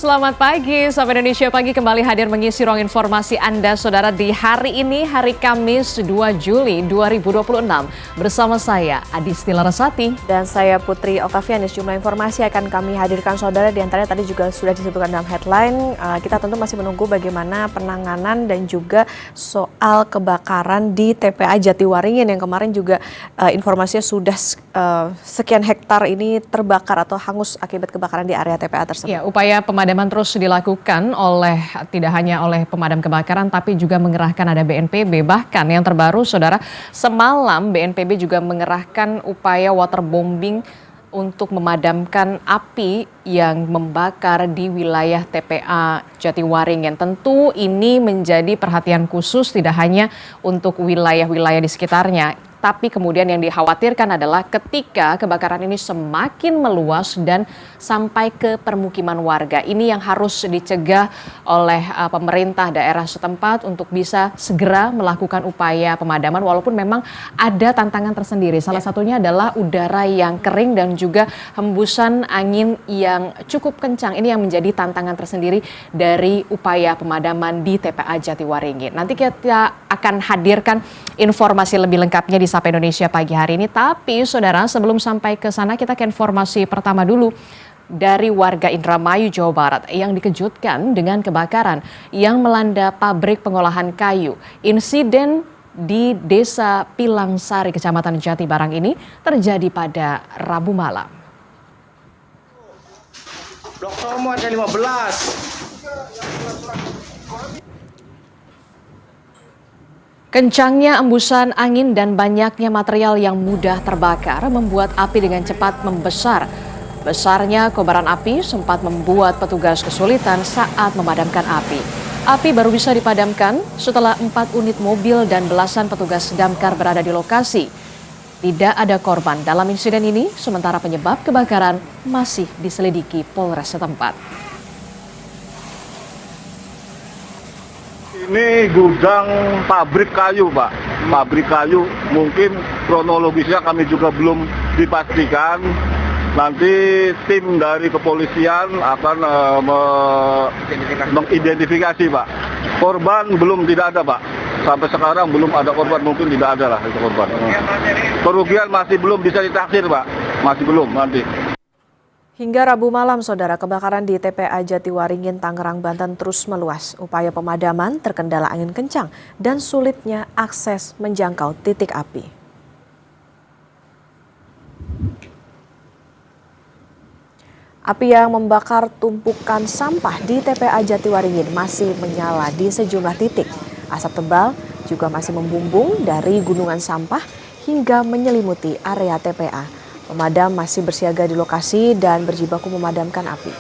Selamat pagi, Sahabat Indonesia Pagi kembali hadir mengisi ruang informasi Anda, Saudara, di hari ini, hari Kamis 2 Juli 2026. Bersama saya, Adisti Larasati. Dan saya Putri Okavianis. Jumlah informasi akan kami hadirkan, Saudara. Di antaranya tadi juga sudah disebutkan dalam headline. Kita tentu masih menunggu bagaimana penanganan dan juga soal kebakaran di TPA Jatiwaringin yang kemarin juga informasinya sudah sekian hektar ini terbakar atau hangus akibat kebakaran di area TPA tersebut. Ya, upaya pemadaman terus dilakukan oleh tidak hanya oleh pemadam kebakaran tapi juga mengerahkan ada BNPB. Bahkan yang terbaru, Saudara, semalam BNPB juga mengerahkan upaya waterbombing untuk memadamkan api yang membakar di wilayah TPA Jatiwaringin. Tentu ini menjadi perhatian khusus tidak hanya untuk wilayah-wilayah di sekitarnya, tapi kemudian yang dikhawatirkan adalah ketika kebakaran ini semakin meluas dan sampai ke permukiman warga. Ini yang harus dicegah oleh pemerintah daerah setempat untuk bisa segera melakukan upaya pemadaman walaupun memang ada tantangan tersendiri. Salah satunya adalah udara yang kering dan juga hembusan angin yang cukup kencang. Ini yang menjadi tantangan tersendiri dari upaya pemadaman di TPA Jatiwaringin. Nanti kita akan hadirkan informasi lebih lengkapnya di Sapa Indonesia pagi hari ini. Tapi Saudara, sebelum sampai ke sana kita ke informasi pertama dulu dari warga Indramayu, Jawa Barat yang dikejutkan dengan kebakaran yang melanda pabrik pengolahan kayu. Insiden di Desa Pilangsari, Kecamatan Jatibarang ini terjadi pada Rabu malam. Dokter mau ada 15. Kencangnya embusan angin dan banyaknya material yang mudah terbakar membuat api dengan cepat membesar. Besarnya kobaran api sempat membuat petugas kesulitan saat memadamkan api. Api baru bisa dipadamkan setelah 4 unit mobil dan belasan petugas damkar berada di lokasi. Tidak ada korban dalam insiden ini, sementara penyebab kebakaran masih diselidiki Polres setempat. Ini gudang pabrik kayu, Pak. Pabrik kayu, mungkin kronologisnya kami juga belum dipastikan. Nanti tim dari kepolisian akan mengidentifikasi, Pak. Korban belum tidak ada, Pak. Sampai sekarang belum ada korban, mungkin tidak ada lah itu korban. Kerugian masih belum bisa ditaksir, Pak. Masih belum nanti. Hingga Rabu malam, Saudara, kebakaran di TPA Jatiwaringin, Tangerang, Banten terus meluas. Upaya pemadaman terkendala angin kencang dan sulitnya akses menjangkau titik api. Api yang membakar tumpukan sampah di TPA Jatiwaringin masih menyala di sejumlah titik. Asap tebal juga masih membumbung dari gunungan sampah hingga menyelimuti area TPA. Pemadam masih bersiaga di lokasi dan berjibaku memadamkan api.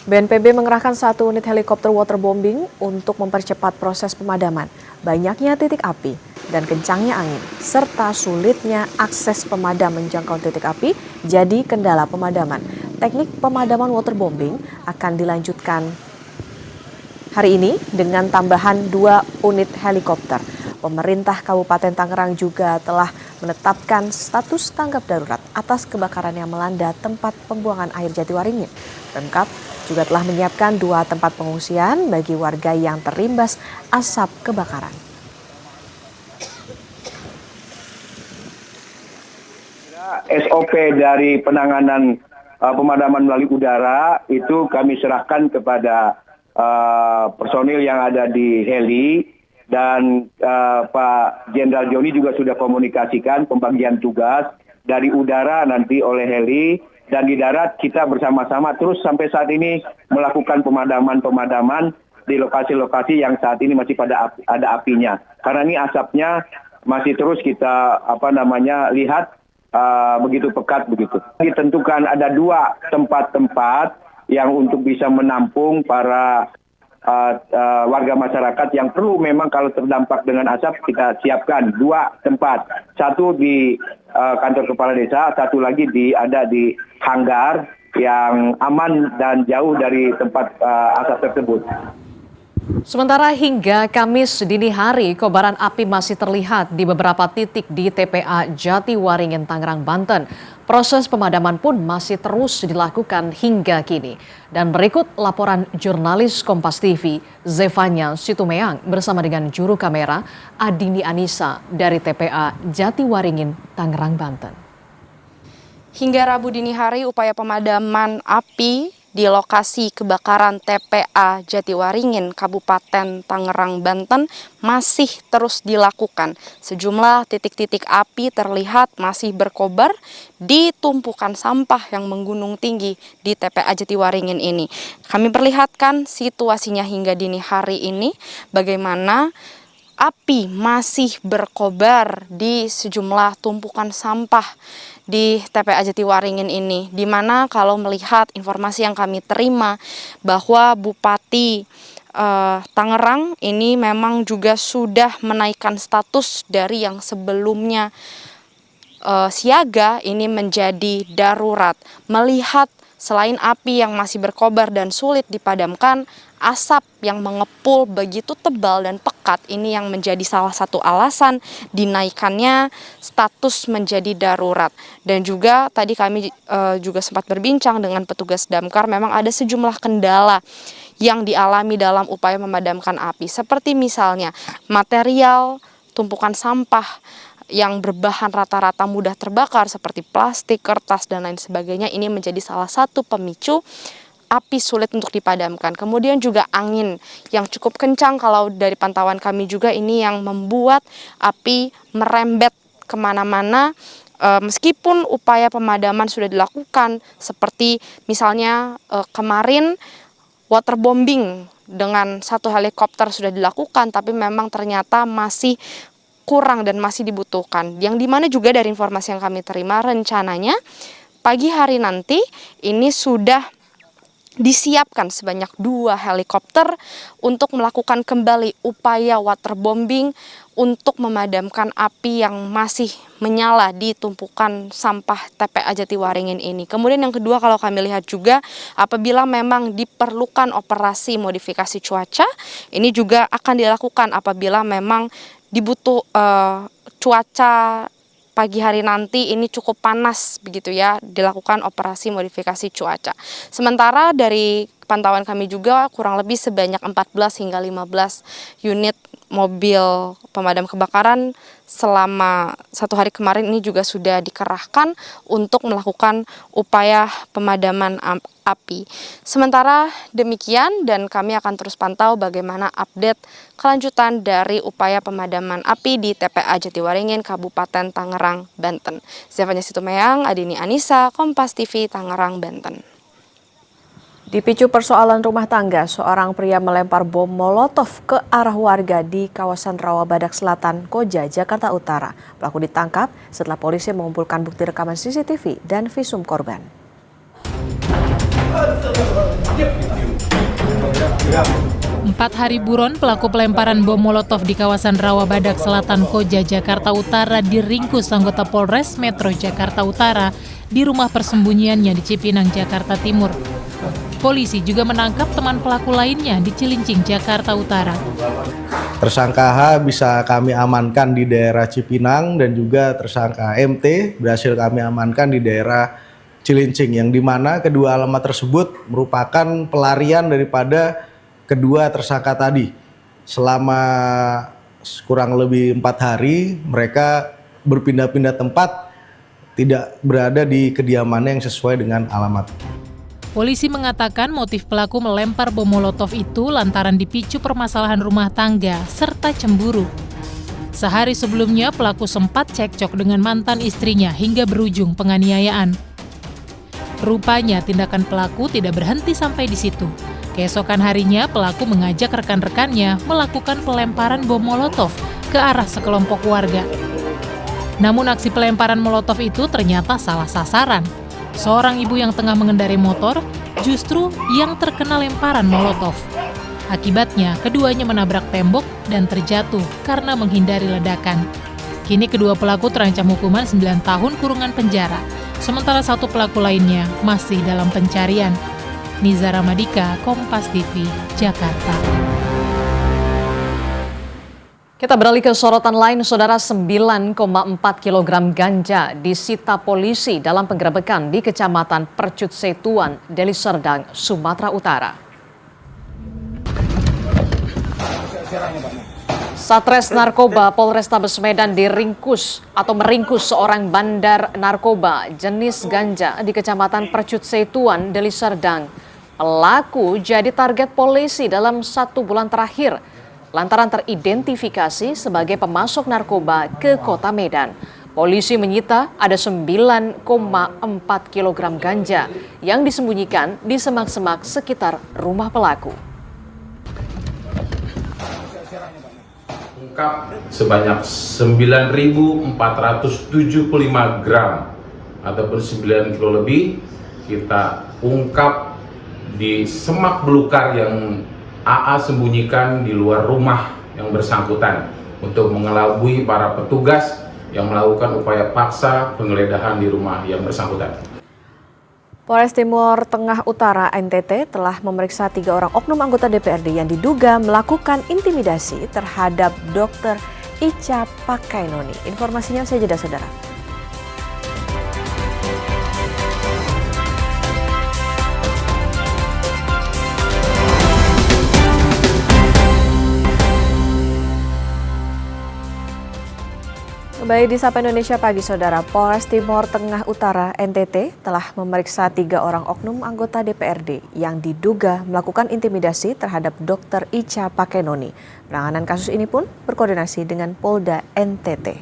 BNPB mengerahkan 1 unit helikopter waterbombing untuk mempercepat proses pemadaman. Banyaknya titik api dan kencangnya angin, serta sulitnya akses pemadam menjangkau titik api jadi kendala pemadaman. Teknik pemadaman waterbombing akan dilanjutkan hari ini dengan tambahan 2 unit helikopter. Pemerintah Kabupaten Tangerang juga telah menetapkan status tanggap darurat atas kebakaran yang melanda tempat pembuangan air Jatiwaringin. Pemkab juga telah menyiapkan 2 tempat pengungsian bagi warga yang terimbas asap kebakaran. SOP dari penanganan pemadaman melalui udara itu kami serahkan kepada personil yang ada di heli dan Pak Jenderal Joni juga sudah komunikasikan pembagian tugas dari udara nanti oleh heli dan di darat kita bersama-sama terus sampai saat ini melakukan pemadaman di lokasi-lokasi yang saat ini masih ada apinya karena ini asapnya masih terus kita lihat begitu pekat begitu. Ditentukan ada 2 tempat-tempat yang untuk bisa menampung para warga masyarakat yang perlu memang kalau terdampak dengan asap kita siapkan 2 tempat. Satu di kantor kepala desa, satu lagi ada di hanggar yang aman dan jauh dari tempat asap tersebut. Sementara hingga Kamis dini hari, kobaran api masih terlihat di beberapa titik di TPA Jatiwaringin, Tangerang, Banten. Proses pemadaman pun masih terus dilakukan hingga kini. Dan berikut laporan jurnalis Kompas TV, Zevanya Situmeang bersama dengan juru kamera Adini Anissa dari TPA Jatiwaringin, Tangerang, Banten. Hingga Rabu dini hari, upaya pemadaman api di lokasi kebakaran TPA Jatiwaringin, Kabupaten Tangerang, Banten masih terus dilakukan. Sejumlah titik-titik api terlihat masih berkobar di tumpukan sampah yang menggunung tinggi di TPA Jatiwaringin ini. Kami perlihatkan situasinya hingga dini hari ini, bagaimana api masih berkobar di sejumlah tumpukan sampah di TPA Jatiwaringin ini, di mana kalau melihat informasi yang kami terima bahwa Bupati Tangerang ini memang juga sudah menaikkan status dari yang sebelumnya siaga ini menjadi darurat. Melihat selain api yang masih berkobar dan sulit dipadamkan, asap yang mengepul begitu tebal dan pekat ini yang menjadi salah satu alasan dinaikannya status menjadi darurat. Dan juga tadi kami juga sempat berbincang dengan petugas damkar, memang ada sejumlah kendala yang dialami dalam upaya memadamkan api, seperti misalnya material tumpukan sampah yang berbahan rata-rata mudah terbakar seperti plastik, kertas, dan lain sebagainya. Ini menjadi salah satu pemicu api sulit untuk dipadamkan. Kemudian juga angin yang cukup kencang, kalau dari pantauan kami juga ini yang membuat api merembet kemana-mana. Meskipun upaya pemadaman sudah dilakukan, seperti misalnya kemarin waterbombing dengan 1 helikopter sudah dilakukan, tapi memang ternyata masih kurang dan masih dibutuhkan. Yang dimana juga dari informasi yang kami terima, rencananya pagi hari nanti ini sudah disiapkan sebanyak 2 helikopter untuk melakukan kembali upaya waterbombing untuk memadamkan api yang masih menyala di tumpukan sampah TPA Jatiwaringin ini. Kemudian yang kedua, kalau kami lihat juga apabila memang diperlukan operasi modifikasi cuaca, ini juga akan dilakukan apabila memang cuaca pagi hari nanti ini cukup panas begitu ya, dilakukan operasi modifikasi cuaca. Sementara dari pantauan kami juga kurang lebih sebanyak 14 hingga 15 unit mobil pemadam kebakaran selama 1 hari kemarin ini juga sudah dikerahkan untuk melakukan upaya pemadaman api. Sementara demikian, dan kami akan terus pantau bagaimana update kelanjutan dari upaya pemadaman api di TPA Jatiwaringin, Kabupaten Tangerang, Banten. Zevanya Situmeang, Adini Anissa, Kompas TV, Tangerang, Banten. Dipicu persoalan rumah tangga, seorang pria melempar bom molotov ke arah warga di kawasan Rawabadak Selatan, Koja, Jakarta Utara. Pelaku ditangkap setelah polisi mengumpulkan bukti rekaman CCTV dan visum korban. 4 hari buron, pelaku pelemparan bom molotov di kawasan Rawabadak Selatan, Koja, Jakarta Utara diringkus anggota Polres Metro Jakarta Utara di rumah persembunyiannya di Cipinang, Jakarta Timur. Polisi juga menangkap teman pelaku lainnya di Cilincing, Jakarta Utara. Tersangka H bisa kami amankan di daerah Cipinang dan juga tersangka MT berhasil kami amankan di daerah Cilincing, yang dimana kedua alamat tersebut merupakan pelarian daripada kedua tersangka tadi. Selama kurang lebih 4 hari mereka berpindah-pindah tempat, tidak berada di kediamannya yang sesuai dengan alamat. Polisi mengatakan motif pelaku melempar bom molotov itu lantaran dipicu permasalahan rumah tangga serta cemburu. Sehari sebelumnya pelaku sempat cekcok dengan mantan istrinya hingga berujung penganiayaan. Rupanya tindakan pelaku tidak berhenti sampai di situ. Keesokan harinya pelaku mengajak rekan-rekannya melakukan pelemparan bom molotov ke arah sekelompok warga. Namun aksi pelemparan molotov itu ternyata salah sasaran. Seorang ibu yang tengah mengendarai motor justru yang terkena lemparan molotov. Akibatnya, keduanya menabrak tembok dan terjatuh karena menghindari ledakan. Kini kedua pelaku terancam hukuman 9 tahun kurungan penjara, sementara satu pelaku lainnya masih dalam pencarian. Niza Ramadika, Kompas TV, Jakarta. Kita beralih ke sorotan lain, Saudara. 9,4 kg ganja disita polisi dalam penggerebekan di Kecamatan Percut Setuan, Deli Serdang, Sumatera Utara. Satres Narkoba Polrestabes Medan meringkus seorang bandar narkoba jenis ganja di Kecamatan Percut Setuan, Deli Serdang. Pelaku jadi target polisi dalam 1 bulan terakhir lantaran teridentifikasi sebagai pemasok narkoba ke Kota Medan. Polisi menyita ada 9,4 kg ganja yang disembunyikan di semak-semak sekitar rumah pelaku. Ungkap sebanyak 9.475 gram ataupun 9 kilo lebih kita ungkap di semak belukar yang AA sembunyikan di luar rumah yang bersangkutan untuk mengelabui para petugas yang melakukan upaya paksa penggeledahan di rumah yang bersangkutan. Polres Timur Tengah Utara NTT telah memeriksa 3 orang oknum anggota DPRD yang diduga melakukan intimidasi terhadap Dr. Ica Pakainoni. Informasinya usai jeda, Saudara. Kembali di Sapa Indonesia Pagi, Saudara. Polres Timur Tengah Utara NTT telah memeriksa 3 orang oknum anggota DPRD yang diduga melakukan intimidasi terhadap Dr. Ica Pakainoni. Penanganan kasus ini pun berkoordinasi dengan Polda NTT.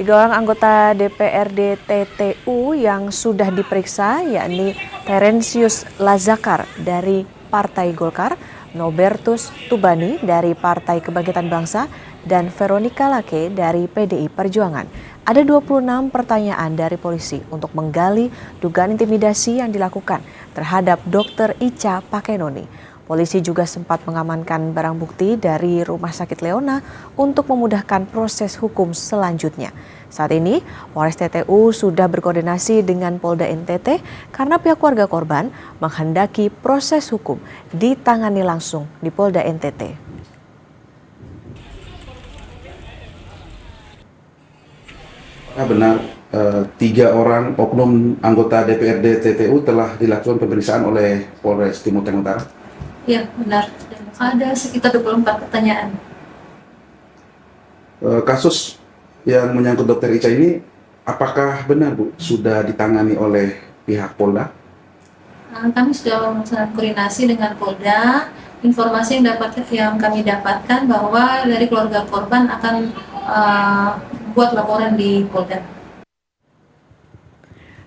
3 orang anggota DPRD TTU yang sudah diperiksa yakni Terensius Lazakar dari Partai Golkar, Nobertus Tubani dari Partai Kebangkitan Bangsa, dan Veronica Lake dari PDI Perjuangan. Ada 26 pertanyaan dari polisi untuk menggali dugaan intimidasi yang dilakukan terhadap Dr. Ica Pakainoni. Polisi juga sempat mengamankan barang bukti dari Rumah Sakit Leona untuk memudahkan proses hukum selanjutnya. Saat ini, Polres TTU sudah berkoordinasi dengan Polda NTT karena pihak keluarga korban menghendaki proses hukum ditangani langsung di Polda NTT. Benar, 3 orang oknum anggota DPRD TTU telah dilakukan pemeriksaan oleh Polres Timur Tengah Utara. Ya, benar. Ada sekitar 24 pertanyaan. Kasus yang menyangkut Dr. Ica ini, apakah benar, Bu, sudah ditangani oleh pihak Polda? Kami sudah melaksanakan koordinasi dengan Polda. Informasi yang kami dapatkan bahwa dari keluarga korban akan buat laporan di Polda.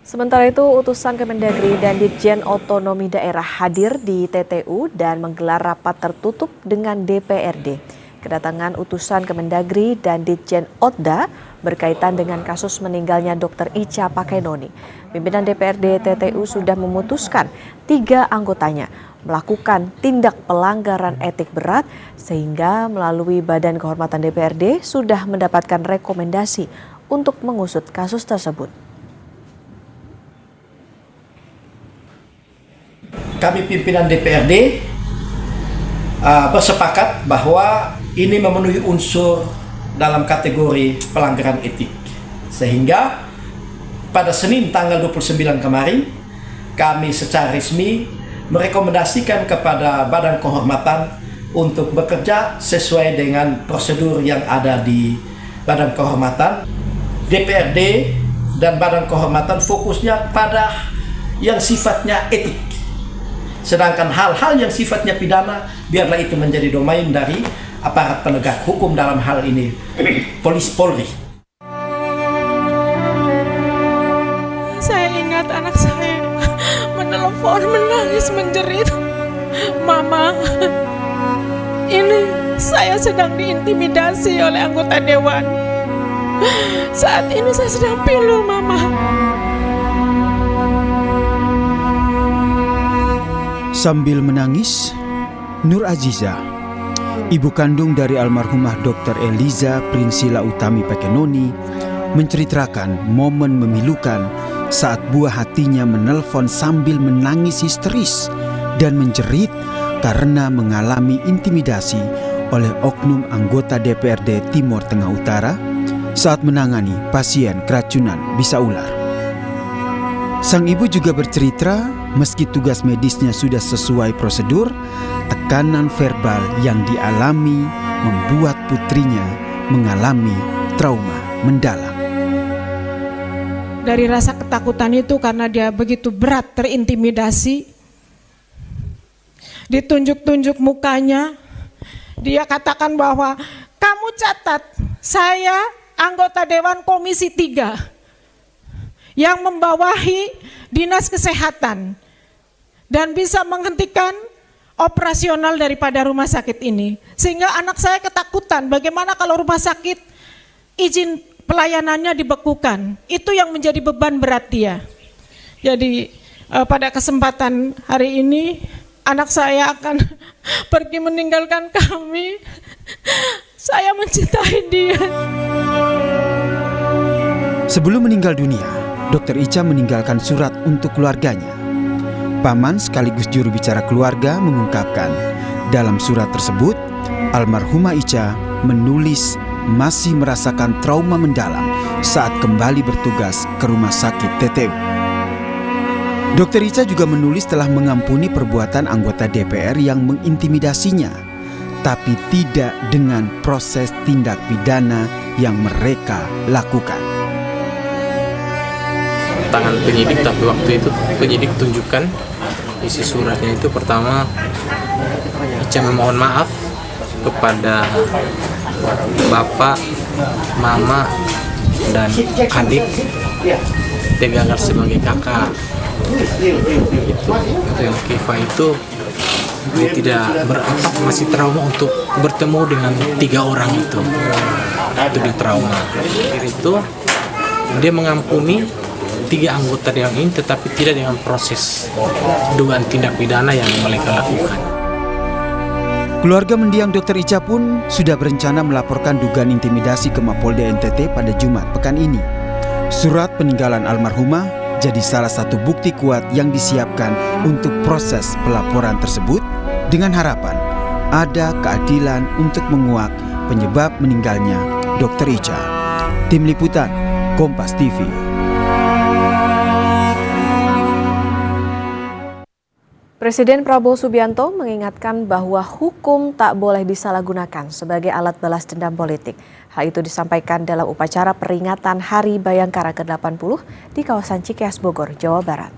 Sementara itu, utusan Kemendagri dan Ditjen Otonomi Daerah hadir di TTU dan menggelar rapat tertutup dengan DPRD. Kedatangan utusan Kemendagri dan Ditjen Otda berkaitan dengan kasus meninggalnya Dr. Ica Pakainoni. Pimpinan DPRD TTU sudah memutuskan 3 anggotanya melakukan tindak pelanggaran etik berat sehingga melalui Badan Kehormatan DPRD sudah mendapatkan rekomendasi untuk mengusut kasus tersebut. Kami pimpinan DPRD bersepakat bahwa ini memenuhi unsur dalam kategori pelanggaran etik. Sehingga pada Senin tanggal 29 kemarin kami secara resmi merekomendasikan kepada Badan Kehormatan untuk bekerja sesuai dengan prosedur yang ada di Badan Kehormatan. DPRD dan Badan Kehormatan fokusnya pada yang sifatnya etik. Sedangkan hal-hal yang sifatnya pidana, biarlah itu menjadi domain dari aparat penegak hukum, dalam hal ini Polri. Saya ingat anak saya menelpon menangis menjerit, "Mama, ini saya sedang diintimidasi oleh anggota dewan. Saat ini saya sedang pilu, Mama." Sambil menangis, Nur Aziza, ibu kandung dari almarhumah Dr. Eliza Prinsila Utami Pakainoni, menceritakan momen memilukan saat buah hatinya menelpon sambil menangis histeris dan menjerit karena mengalami intimidasi oleh oknum anggota DPRD Timur Tengah Utara saat menangani pasien keracunan bisa ular. Sang ibu juga bercerita, meski tugas medisnya sudah sesuai prosedur, tekanan verbal yang dialami membuat putrinya mengalami trauma mendalam. Dari rasa ketakutan itu karena dia begitu berat terintimidasi, ditunjuk-tunjuk mukanya, dia katakan bahwa kamu catat saya anggota Dewan Komisi 3 yang membawahi Dinas Kesehatan dan bisa menghentikan operasional daripada rumah sakit ini. Sehingga anak saya ketakutan bagaimana kalau rumah sakit izin pelayanannya dibekukan. Itu yang menjadi beban berat dia. Jadi pada kesempatan hari ini anak saya akan pergi meninggalkan kami. Saya mencintai dia. Sebelum meninggal dunia, Dr. Ica meninggalkan surat untuk keluarganya. Paman sekaligus juru bicara keluarga mengungkapkan, dalam surat tersebut, almarhumah Ica menulis masih merasakan trauma mendalam saat kembali bertugas ke rumah sakit TTU. Dr. Ica juga menulis telah mengampuni perbuatan anggota DPR yang mengintimidasinya, tapi tidak dengan proses tindak pidana yang mereka lakukan. Tangan penyidik, tapi waktu itu penyidik tunjukkan isi suratnya itu pertama Ica memohon maaf kepada bapak, mama, dan adik. Dia gagal sebagai kakak. Itu yang Kiva itu dia tidak berotak, masih trauma untuk bertemu dengan 3 orang itu dia trauma. Itu dia mengampuni 3 anggota Dewan ini, tetapi tidak dengan proses dugaan tindak pidana yang mereka lakukan. Keluarga mendiang Dr. Ica pun sudah berencana melaporkan dugaan intimidasi ke Mapolda NTT pada Jumat pekan ini. Surat peninggalan almarhumah jadi salah satu bukti kuat yang disiapkan untuk proses pelaporan tersebut dengan harapan ada keadilan untuk menguak penyebab meninggalnya Dr. Ica. Tim Liputan, Kompas TV. Presiden Prabowo Subianto mengingatkan bahwa hukum tak boleh disalahgunakan sebagai alat balas dendam politik. Hal itu disampaikan dalam upacara peringatan Hari Bayangkara ke-80 di kawasan Cikeas, Bogor, Jawa Barat.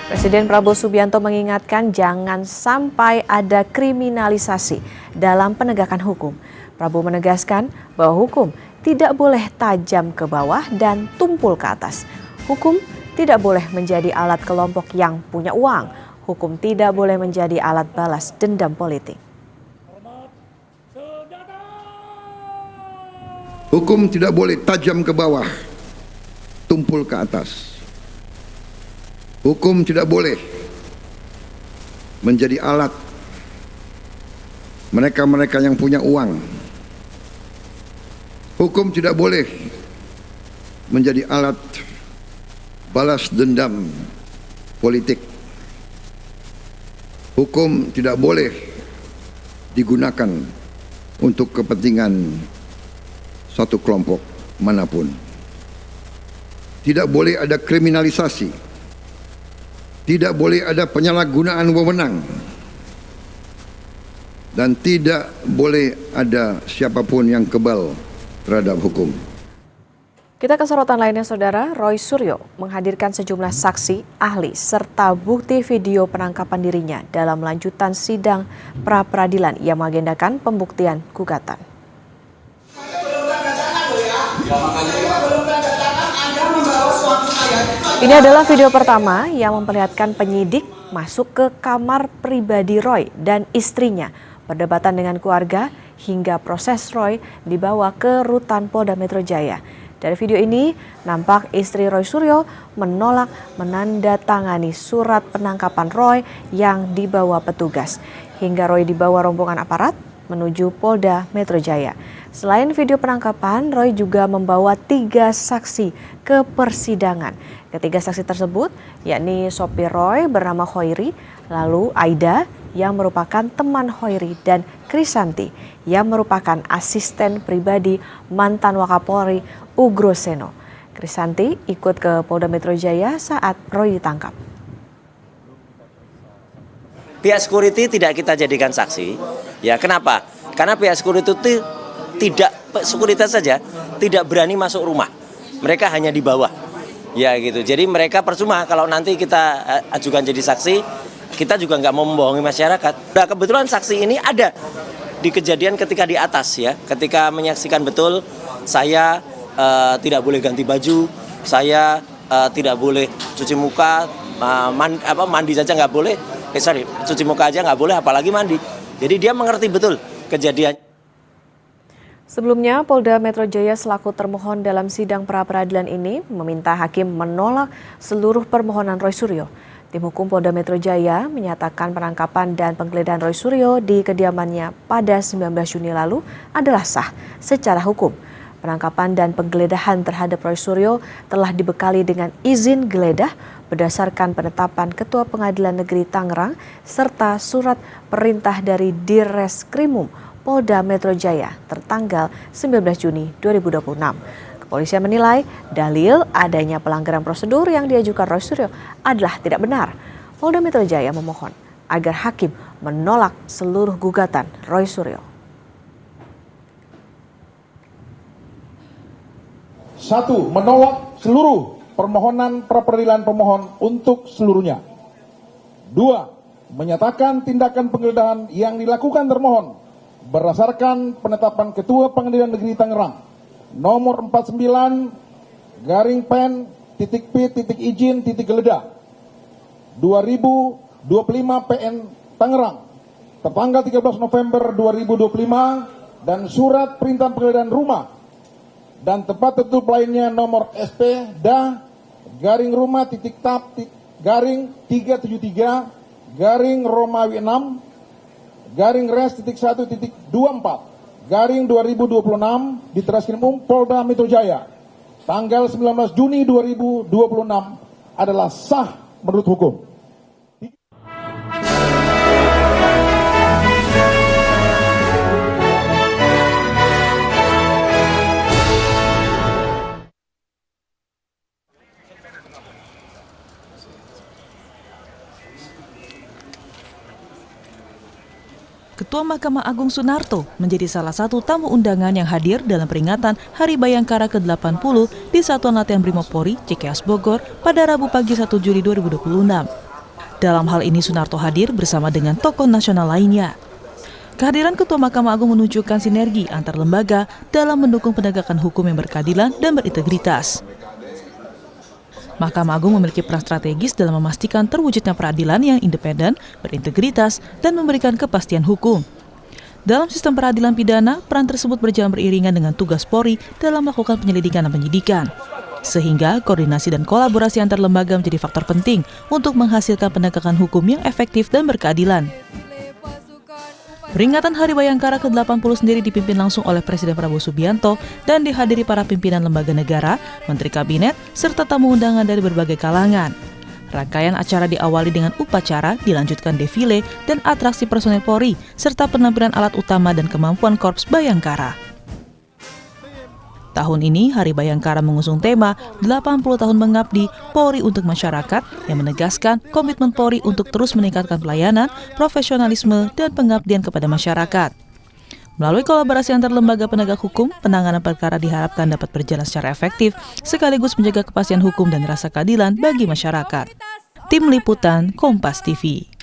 Presiden Prabowo Subianto mengingatkan jangan sampai ada kriminalisasi dalam penegakan hukum. Prabowo menegaskan bahwa hukum tidak boleh tajam ke bawah dan tumpul ke atas. Hukum tidak boleh menjadi alat kelompok yang punya uang. Hukum tidak boleh menjadi alat balas dendam politik. Hukum tidak boleh tajam ke bawah, tumpul ke atas. Hukum tidak boleh menjadi alat mereka-mereka yang punya uang. Hukum tidak boleh menjadi alat balas dendam politik. Hukum tidak boleh digunakan untuk kepentingan satu kelompok manapun. Tidak boleh ada kriminalisasi. Tidak boleh ada penyalahgunaan wewenang. Dan tidak boleh ada siapapun yang kebal terhadap hukum. Kita ke sorotan lainnya, Saudara. Roy Suryo menghadirkan sejumlah saksi, ahli, serta bukti video penangkapan dirinya dalam lanjutan sidang pra-peradilan yang mengagendakan pembuktian gugatan. Ini adalah video pertama yang memperlihatkan penyidik masuk ke kamar pribadi Roy dan istrinya, perdebatan dengan keluarga, hingga proses Roy dibawa ke Rutan Polda Metro Jaya. Dari video ini, nampak istri Roy Suryo menolak menandatangani surat penangkapan Roy yang dibawa petugas. Hingga Roy dibawa rombongan aparat, menuju Polda Metro Jaya. Selain video penangkapan, Roy juga membawa 3 saksi ke persidangan. Ketiga saksi tersebut yakni sopir Roy bernama Hoiri, lalu Aida yang merupakan teman Hoiri dan Krisanti yang merupakan asisten pribadi mantan Wakapolri Ugroseno. Krisanti ikut ke Polda Metro Jaya saat Roy ditangkap. Pihak security tidak kita jadikan saksi. Ya, kenapa? Karena pihak security itu sekuritas saja tidak berani masuk rumah. Mereka hanya di bawah. Ya gitu. Jadi mereka percuma kalau nanti kita ajukan jadi saksi, kita juga nggak mau membohongi masyarakat. Nah, kebetulan saksi ini ada di kejadian ketika di atas ya, ketika menyaksikan betul saya tidak boleh ganti baju, saya tidak boleh cuci muka, mandi saja nggak boleh. Cuci muka aja nggak boleh, apalagi mandi. Jadi dia mengerti betul kejadian. Sebelumnya, Polda Metro Jaya selaku termohon dalam sidang pra-peradilan ini meminta hakim menolak seluruh permohonan Roy Suryo. Tim hukum Polda Metro Jaya menyatakan penangkapan dan penggeledahan Roy Suryo di kediamannya pada 19 Juni lalu adalah sah secara hukum. Penangkapan dan penggeledahan terhadap Roy Suryo telah dibekali dengan izin geledah berdasarkan penetapan Ketua Pengadilan Negeri Tangerang serta surat perintah dari Dirreskrimum Polda Metro Jaya tertanggal 19 Juni 2026. Kepolisian menilai dalil adanya pelanggaran prosedur yang diajukan Roy Suryo adalah tidak benar. Polda Metro Jaya memohon agar hakim menolak seluruh gugatan Roy Suryo. 1. Menolak seluruh permohonan pra-peradilan pemohon untuk seluruhnya. 2. Menyatakan tindakan penggeledahan yang dilakukan termohon berdasarkan penetapan Ketua Pengadilan Negeri Tangerang nomor 49/pen.p.izin.geledah 2025 PN Tangerang tertanggal 13 November 2025 dan surat perintah penggeledahan rumah dan tempat tertutup lainnya nomor SP-Romawi6/Res.1.24/2026 di Treskrimum Polda Metro Jaya tanggal 19 Juni 2026 adalah sah menurut hukum. Ketua Mahkamah Agung Sunarto menjadi salah satu tamu undangan yang hadir dalam peringatan Hari Bayangkara ke-80 di Satuan Latihan Brimopolri, Cikeas Bogor pada Rabu pagi 1 Juli 2026. Dalam hal ini Sunarto hadir bersama dengan tokoh nasional lainnya. Kehadiran Ketua Mahkamah Agung menunjukkan sinergi antar lembaga dalam mendukung penegakan hukum yang berkeadilan dan berintegritas. Mahkamah Agung memiliki peran strategis dalam memastikan terwujudnya peradilan yang independen, berintegritas, dan memberikan kepastian hukum. Dalam sistem peradilan pidana, peran tersebut berjalan beriringan dengan tugas Polri dalam melakukan penyelidikan dan penyidikan. Sehingga koordinasi dan kolaborasi antar lembaga menjadi faktor penting untuk menghasilkan penegakan hukum yang efektif dan berkeadilan. Peringatan Hari Bayangkara ke-80 sendiri dipimpin langsung oleh Presiden Prabowo Subianto dan dihadiri para pimpinan lembaga negara, menteri kabinet, serta tamu undangan dari berbagai kalangan. Rangkaian acara diawali dengan upacara, dilanjutkan defile dan atraksi personel Polri, serta penampilan alat utama dan kemampuan Korps Bayangkara. Tahun ini, Hari Bayangkara mengusung tema 80 tahun mengabdi Polri untuk masyarakat yang menegaskan komitmen Polri untuk terus meningkatkan pelayanan, profesionalisme, dan pengabdian kepada masyarakat. Melalui kolaborasi antar lembaga penegak hukum, penanganan perkara diharapkan dapat berjalan secara efektif, sekaligus menjaga kepastian hukum dan rasa keadilan bagi masyarakat. Tim Liputan Kompas TV.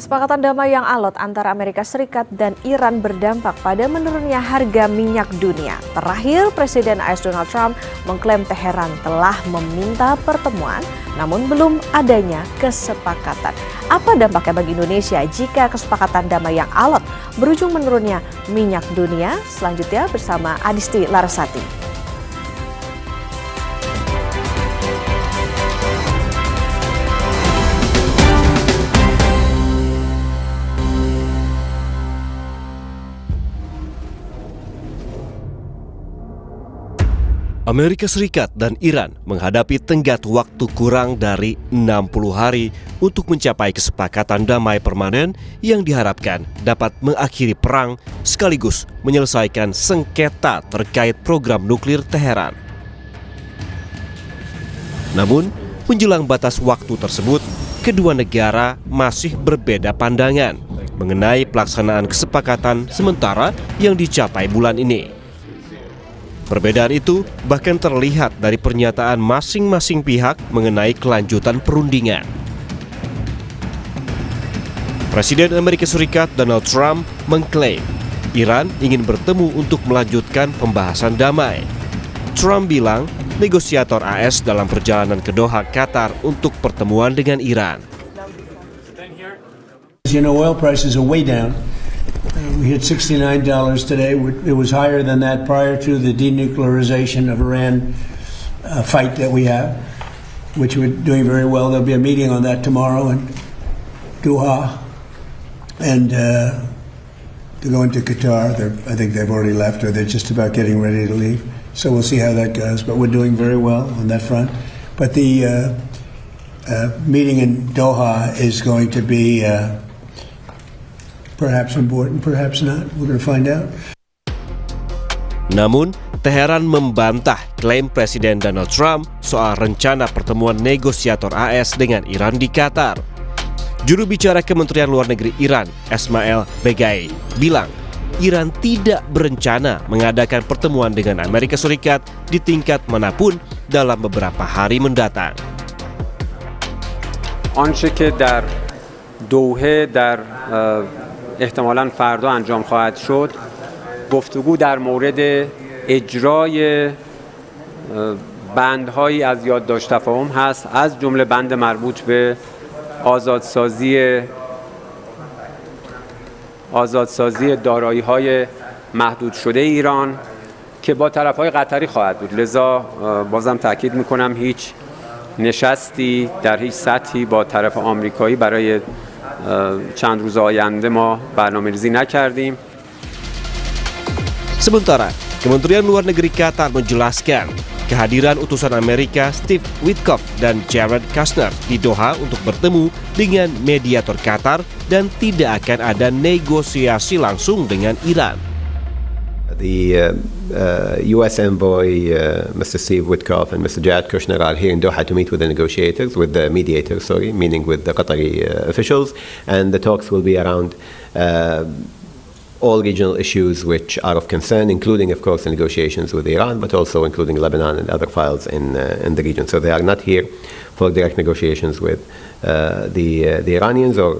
Kesepakatan damai yang alot antara Amerika Serikat dan Iran berdampak pada menurunnya harga minyak dunia. Terakhir, Presiden AS Donald Trump mengklaim Teheran telah meminta pertemuan, namun belum adanya kesepakatan. Apa dampaknya bagi Indonesia jika kesepakatan damai yang alot berujung menurunnya minyak dunia? Selanjutnya bersama Adisti Larasati. Amerika Serikat dan Iran menghadapi tenggat waktu kurang dari 60 hari untuk mencapai kesepakatan damai permanen yang diharapkan dapat mengakhiri perang sekaligus menyelesaikan sengketa terkait program nuklir Teheran. Namun, menjelang batas waktu tersebut, kedua negara masih berbeda pandangan mengenai pelaksanaan kesepakatan sementara yang dicapai bulan ini. Perbedaan itu bahkan terlihat dari pernyataan masing-masing pihak mengenai kelanjutan perundingan. Presiden Amerika Serikat Donald Trump mengklaim Iran ingin bertemu untuk melanjutkan pembahasan damai. Trump bilang negosiator AS dalam perjalanan ke Doha, Qatar untuk pertemuan dengan Iran. You know, oil prices are way down. We hit $69 today. It was higher than that prior to the denuclearization of Iran fight that we have, which we're doing very well. There'll be a meeting on that tomorrow in Doha, and they're going to Qatar. I think they've already left, or they're just about getting ready to leave. So we'll see how that goes. But we're doing very well on that front. But the meeting in Doha is going to be perhaps important, perhaps not. We're going to find out. Namun, Teheran membantah klaim Presiden Donald Trump soal rencana pertemuan negosiator AS dengan Iran di Qatar. Juru bicara Kementerian Luar Negeri Iran, Esmail Beghai, bilang Iran tidak berencana mengadakan pertemuan dengan Amerika Serikat di tingkat manapun dalam beberapa hari mendatang. آنچه که در دوحه در احتمالاً فردا انجام خواهد شد گفتگو در مورد اجرای بندهایی از یادداشت تفاهم هست، از جمله بند مربوط به آزادسازی دارایی‌های محدود شده ایران که با طرف‌های قطری خواهد بود. لذا بازم تاکید می‌کنم هیچ نشستی در هیچ سطحی با طرف آمریکایی برای چند روز آینده ما برنامه‌ریزی نکردیم. Sementara, Kementerian Luar Negeri Qatar menjelaskan kehadiran utusan Amerika Steve Witkoff dan Jared Kushner di Doha untuk bertemu dengan mediator Qatar dan tidak akan ada negosiasi langsung dengan Iran. The U.S. envoy, Mr. Steve Witkoff and Mr. Jared Kushner are here in Doha to meet with the negotiators, with the mediators, meaning with the Qatari officials, and the talks will be around all regional issues which are of concern, including, of course, the negotiations with Iran, but also including Lebanon and other files in the region. So they are not here for direct negotiations with the Iranians or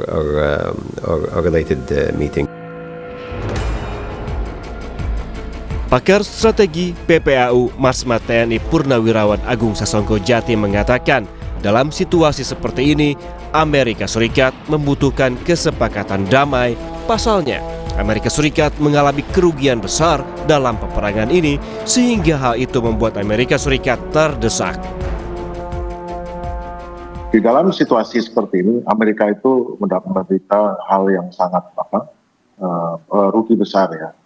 related meeting. Pakar strategi PPAU Marsma TNI Purnawirawan Agung Sasongko Jati mengatakan, dalam situasi seperti ini, Amerika Serikat membutuhkan kesepakatan damai. Pasalnya, Amerika Serikat mengalami kerugian besar dalam peperangan ini, sehingga hal itu membuat Amerika Serikat terdesak. Di dalam situasi seperti ini, Amerika itu menderita hal yang sangat rugi besar ya.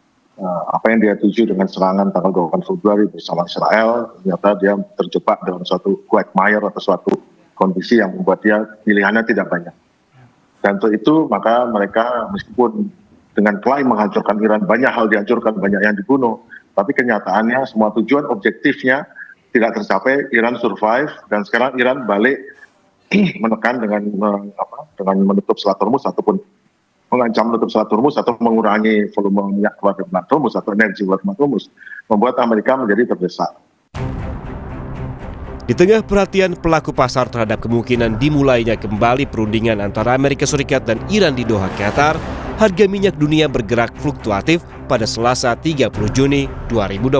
Apa yang dia tuju dengan serangan tanggal 28 Februari bersama Israel, ternyata dia terjebak dalam suatu quagmire atau suatu kondisi yang membuat dia pilihannya tidak banyak. Dan untuk itu maka mereka meskipun dengan klaim menghancurkan Iran, banyak hal dihancurkan, banyak yang dibunuh, tapi kenyataannya semua tujuan objektifnya tidak tercapai. Iran survive dan sekarang Iran balik menekan dengan menutup Selat Hormuz ataupun mengancam menutup Selat Hormuz atau mengurangi volume minyak keluar dari Selat Hormuz atau energi keluar dari Selat Hormuz, membuat Amerika menjadi terdesak. Di tengah perhatian pelaku pasar terhadap kemungkinan dimulainya kembali perundingan antara Amerika Serikat dan Iran di Doha, Qatar, harga minyak dunia bergerak fluktuatif pada Selasa 30 Juni 2026.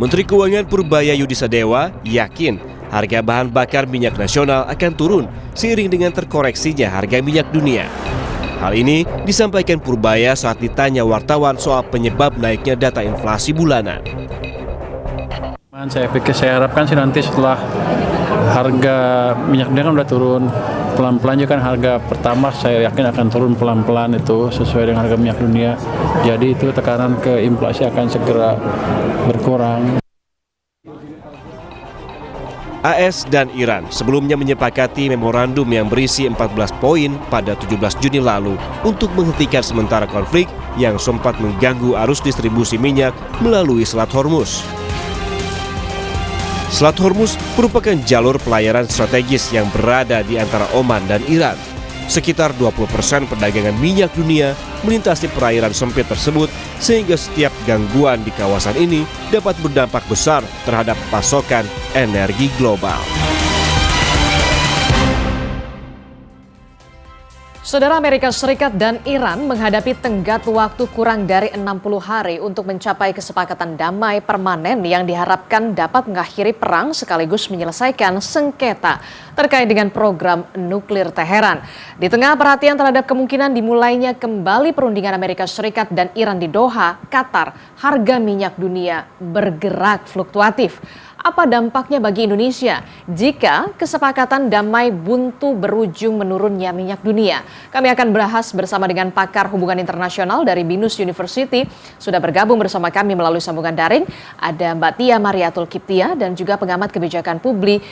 Menteri Keuangan Purbaya Yudisadewa yakin harga bahan bakar minyak nasional akan turun seiring dengan terkoreksinya harga minyak dunia. Hal ini disampaikan Purbaya saat ditanya wartawan soal penyebab naiknya data inflasi bulanan. Saya harapkan sih nanti setelah harga minyak dunia kan udah turun pelan-pelan juga kan, harga pertama saya yakin akan turun pelan-pelan itu sesuai dengan harga minyak dunia. Jadi itu tekanan ke inflasi akan segera berkurang. AS dan Iran sebelumnya menyepakati memorandum yang berisi 14 poin pada 17 Juni lalu untuk menghentikan sementara konflik yang sempat mengganggu arus distribusi minyak melalui Selat Hormuz. Selat Hormuz merupakan jalur pelayaran strategis yang berada di antara Oman dan Iran. Sekitar 20% perdagangan minyak dunia melintasi perairan sempit tersebut, sehingga setiap gangguan di kawasan ini dapat berdampak besar terhadap pasokan energi global. Saudara, Amerika Serikat dan Iran menghadapi tenggat waktu kurang dari 60 hari untuk mencapai kesepakatan damai permanen yang diharapkan dapat mengakhiri perang sekaligus menyelesaikan sengketa terkait dengan program nuklir Teheran. Di tengah perhatian terhadap kemungkinan dimulainya kembali perundingan Amerika Serikat dan Iran di Doha, Qatar, harga minyak dunia bergerak fluktuatif. Apa dampaknya bagi Indonesia jika kesepakatan damai buntu berujung menurunnya minyak dunia? Kami akan bahas bersama dengan pakar hubungan internasional dari Binus University. Sudah bergabung bersama kami melalui sambungan daring. Ada Mbak Tia Mariatul Kiptia dan juga pengamat kebijakan publik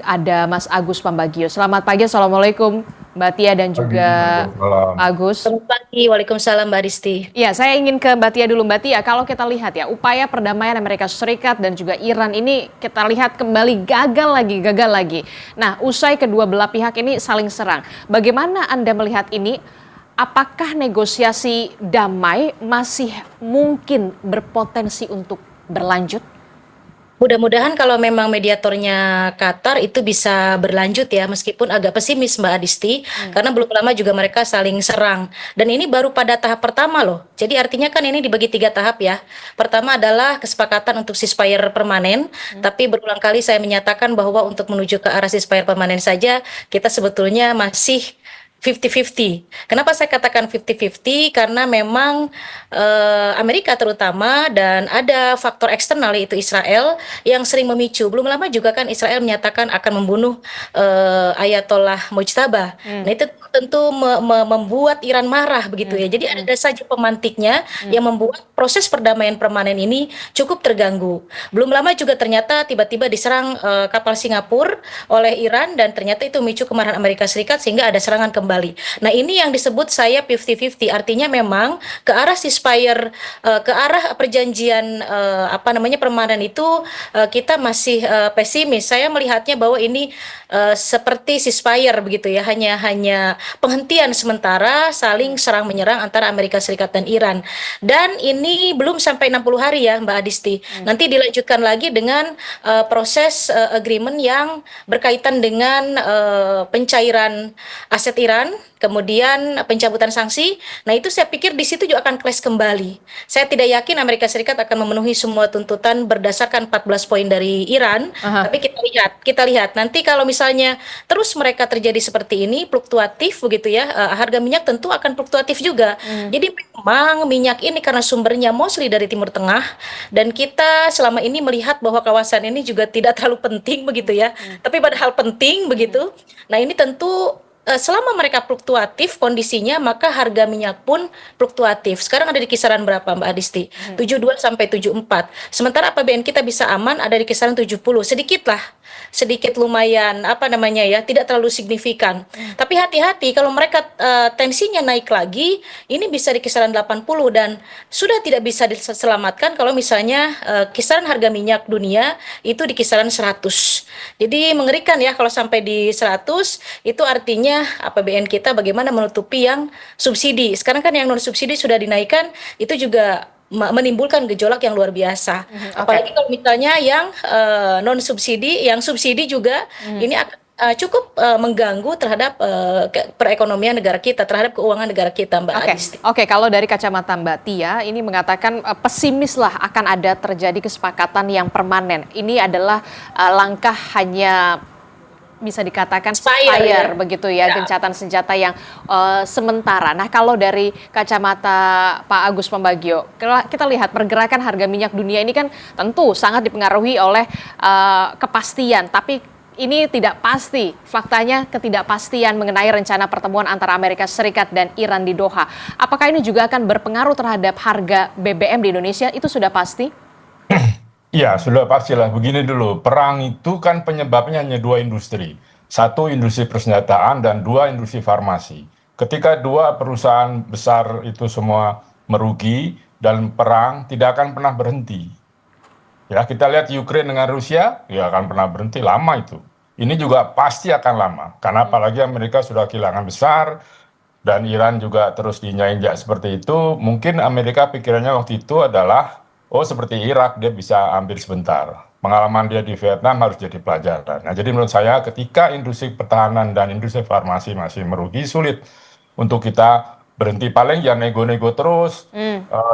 ada Mas Agus Pambagio. Selamat pagi, Assalamualaikum Mbak Tia dan juga Pak Agus. Selamat pagi, Waalaikumsalam Mbak Disti. Ya, saya ingin ke Mbak Tia dulu. Mbak Tia, kalau kita lihat ya, upaya perdamaian Amerika Serikat dan juga Iran ini kita lihat kembali gagal lagi. Nah, usai kedua belah pihak ini saling serang. Bagaimana Anda melihat ini? Apakah negosiasi damai masih mungkin berpotensi untuk berlanjut? Mudah-mudahan kalau memang mediatornya Qatar itu bisa berlanjut ya, meskipun agak pesimis Mbak Adisti, karena belum lama juga mereka saling serang. Dan ini baru pada tahap pertama loh, jadi artinya kan ini dibagi 3 tahap ya. Pertama adalah kesepakatan untuk ceasefire permanen, tapi berulang kali saya menyatakan bahwa untuk menuju ke arah ceasefire permanen saja, kita sebetulnya masih 50-50. Kenapa saya katakan 50-50? Karena memang Amerika terutama dan ada faktor eksternal yaitu Israel yang sering memicu. Belum lama juga kan Israel menyatakan akan membunuh Ayatollah Mujtaba. Nah itu tentu membuat Iran marah begitu ya. Jadi ada saja pemantiknya yang membuat proses perdamaian permanen ini cukup terganggu. Belum lama juga ternyata tiba-tiba diserang kapal Singapura oleh Iran dan ternyata itu memicu kemarahan Amerika Serikat sehingga ada serangan kembali. Nah ini yang disebut saya 50-50, artinya memang ke arah ceasefire, ke arah perjanjian permanen itu kita masih pesimis. Saya melihatnya bahwa ini seperti ceasefire begitu ya, hanya penghentian sementara saling serang menyerang antara Amerika Serikat dan Iran. Dan ini belum sampai 60 hari ya Mbak Adisti. Nanti dilanjutkan lagi dengan proses agreement yang berkaitan dengan pencairan aset Iran, kemudian pencabutan sanksi. Nah itu saya pikir di situ juga akan clash kembali. Saya tidak yakin Amerika Serikat akan memenuhi semua tuntutan berdasarkan 14 poin dari Iran. Tapi kita lihat nanti kalau misalnya terus mereka terjadi seperti ini, fluktuatif begitu ya, harga minyak tentu akan fluktuatif juga. Jadi memang minyak ini karena sumbernya mostly dari Timur Tengah, dan kita selama ini melihat bahwa kawasan ini juga tidak terlalu penting begitu ya. Tapi padahal penting begitu. Nah ini tentu selama mereka fluktuatif kondisinya, maka harga minyak pun fluktuatif. Sekarang ada di kisaran berapa Mbak Adisti? 72 sampai 74. Sementara APBN kita bisa aman ada di kisaran 70. Sedikit lumayan tidak terlalu signifikan. Tapi hati-hati kalau mereka tensinya naik lagi, ini bisa di kisaran 80 dan sudah tidak bisa diselamatkan kalau misalnya kisaran harga minyak dunia itu di kisaran 100. Jadi mengerikan ya kalau sampai di 100, itu artinya APBN kita bagaimana menutupi yang subsidi. Sekarang kan yang non subsidi sudah dinaikkan, itu juga menimbulkan gejolak yang luar biasa. Apalagi kalau misalnya yang non subsidi, yang subsidi juga ini akan cukup mengganggu terhadap perekonomian negara kita, terhadap keuangan negara kita, Mbak Adisti. Oke, kalau dari kacamata Mbak Tia, ini mengatakan pesimis lah akan ada terjadi kesepakatan yang permanen. Ini adalah langkah hanya bisa dikatakan fire begitu ya, gencatan senjata yang sementara. Nah, kalau dari kacamata Pak Agus Pambagio, kita lihat pergerakan harga minyak dunia ini kan tentu sangat dipengaruhi oleh kepastian, tapi ini tidak pasti. Faktanya ketidakpastian mengenai rencana pertemuan antara Amerika Serikat dan Iran di Doha. Apakah ini juga akan berpengaruh terhadap harga BBM di Indonesia? Itu sudah pasti? Iya, sudah pastilah. Begini dulu, perang itu kan penyebabnya hanya dua industri. Satu industri persenjataan dan dua industri farmasi. Ketika dua perusahaan besar itu semua merugi dan perang tidak akan pernah berhenti. Ya, kita lihat Ukraina dengan Rusia, ya akan pernah berhenti, lama itu. Ini juga pasti akan lama, karena apalagi Amerika sudah kehilangan besar, dan Iran juga terus diinjak-injak seperti itu. Mungkin Amerika pikirannya waktu itu adalah, oh seperti Irak, dia bisa ambil sebentar. Pengalaman dia di Vietnam harus jadi pelajaran. Nah, jadi menurut saya ketika industri pertahanan dan industri farmasi masih merugi, sulit untuk kita berhenti. Paling ya nego-nego terus,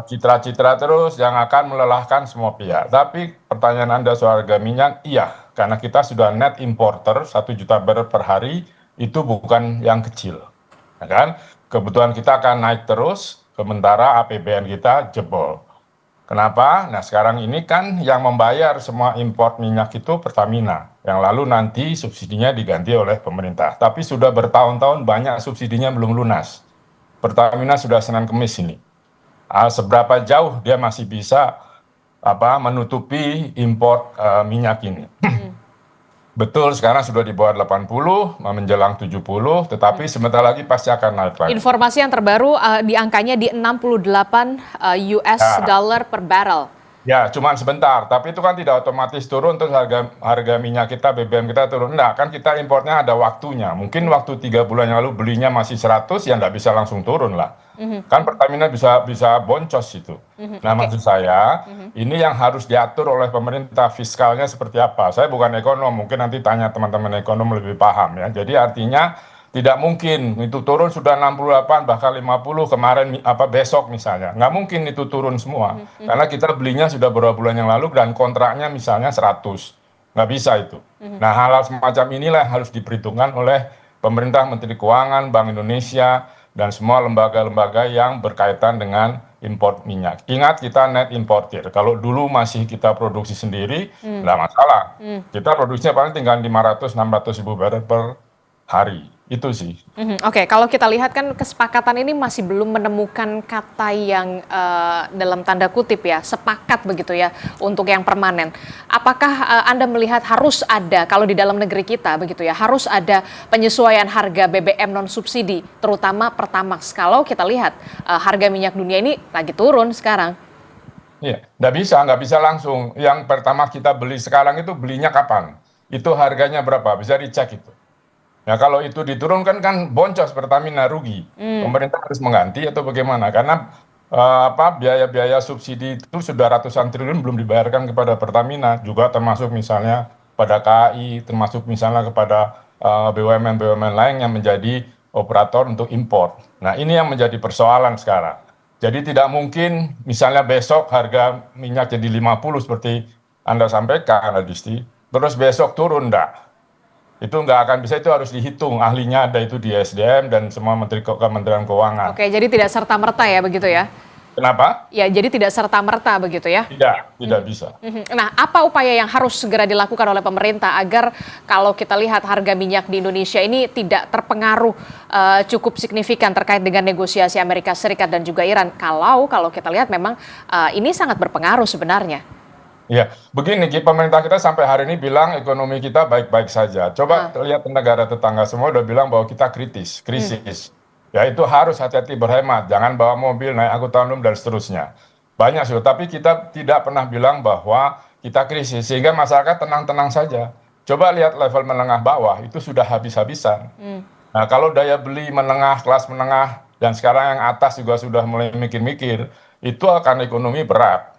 citra-citra terus yang akan melelahkan semua pihak. Tapi pertanyaan Anda soal harga minyak, iya. Karena kita sudah net importer 1 juta barrel per hari, itu bukan yang kecil. Ya kan? Kebutuhan kita akan naik terus, sementara APBN kita jebol. Kenapa? Nah, sekarang ini kan yang membayar semua import minyak itu Pertamina. Yang lalu nanti subsidinya diganti oleh pemerintah. Tapi sudah bertahun-tahun banyak subsidinya belum lunas. Pertamina sudah Senin Kemis ini. Seberapa jauh dia masih bisa menutupi import minyak ini? Betul, sekarang sudah di bawah 80, menjelang 70, tetapi sebentar lagi pasti akan naik lagi. Informasi yang terbaru di angkanya di 68 US dollar per barrel. Ya, cuma sebentar, tapi itu kan tidak otomatis turun terus harga minyak kita, BBM kita turun. Enggak, kan kita importnya ada waktunya. Mungkin waktu 3 bulan yang lalu belinya masih 100, ya nggak bisa langsung turun lah. Kan Pertamina bisa boncos itu. Nah, maksud saya, ini yang harus diatur oleh pemerintah, fiskalnya seperti apa. Saya bukan ekonom, mungkin nanti tanya teman-teman ekonom lebih paham ya. Jadi artinya tidak mungkin itu turun sudah 68 bahkan 50 kemarin besok misalnya. Nggak mungkin itu turun semua. Karena kita belinya sudah beberapa bulan yang lalu dan kontraknya misalnya 100. Nggak bisa itu. Nah, hal-hal semacam inilah yang harus diperhitungkan oleh pemerintah, Menteri Keuangan, Bank Indonesia, dan semua lembaga-lembaga yang berkaitan dengan import minyak. Ingat, kita net importer. Kalau dulu masih kita produksi sendiri, nggak masalah. Kita produksinya paling tinggal 500-600 ribu barrel per hari. Itu sih. Oke, kalau kita lihat kan kesepakatan ini masih belum menemukan kata yang dalam tanda kutip ya, sepakat begitu ya untuk yang permanen. Apakah Anda melihat harus ada, kalau di dalam negeri kita begitu ya, harus ada penyesuaian harga BBM non subsidi, terutama Pertamax. Kalau kita lihat harga minyak dunia ini lagi turun sekarang. Iya, nggak bisa langsung. Yang Pertamax kita beli sekarang itu belinya kapan? Itu harganya berapa? Bisa dicek itu. Nah, kalau itu diturunkan kan boncos Pertamina, rugi. Pemerintah harus mengganti atau bagaimana? Karena biaya-biaya subsidi itu sudah ratusan triliun belum dibayarkan kepada Pertamina, juga termasuk misalnya pada KAI, termasuk misalnya kepada BUMN-BUMN lain yang menjadi operator untuk impor. Nah, ini yang menjadi persoalan sekarang. Jadi tidak mungkin misalnya besok harga minyak jadi 50 seperti Anda sampaikan, Adisti, terus besok turun, enggak. Itu nggak akan bisa, itu harus dihitung. Ahlinya ada itu di SDM dan semua Kementerian Keuangan. Oke, jadi tidak serta-merta ya begitu ya? Kenapa? Ya, jadi tidak serta-merta begitu ya? Tidak bisa. Nah, apa upaya yang harus segera dilakukan oleh pemerintah agar kalau kita lihat harga minyak di Indonesia ini tidak terpengaruh cukup signifikan terkait dengan negosiasi Amerika Serikat dan juga Iran? Kalau kita lihat memang ini sangat berpengaruh sebenarnya. Ya, begini, pemerintah kita sampai hari ini bilang ekonomi kita baik-baik saja. Coba lihat negara tetangga semua udah bilang bahwa kita krisis. Ya, itu harus hati-hati berhemat, jangan bawa mobil, naik angkutan umum dan seterusnya. Banyak sudah, tapi kita tidak pernah bilang bahwa kita krisis, sehingga masyarakat tenang-tenang saja. Coba lihat level menengah bawah, itu sudah habis-habisan. Nah, kalau daya beli menengah, kelas menengah, dan sekarang yang atas juga sudah mulai mikir-mikir, itu akan ekonomi berat.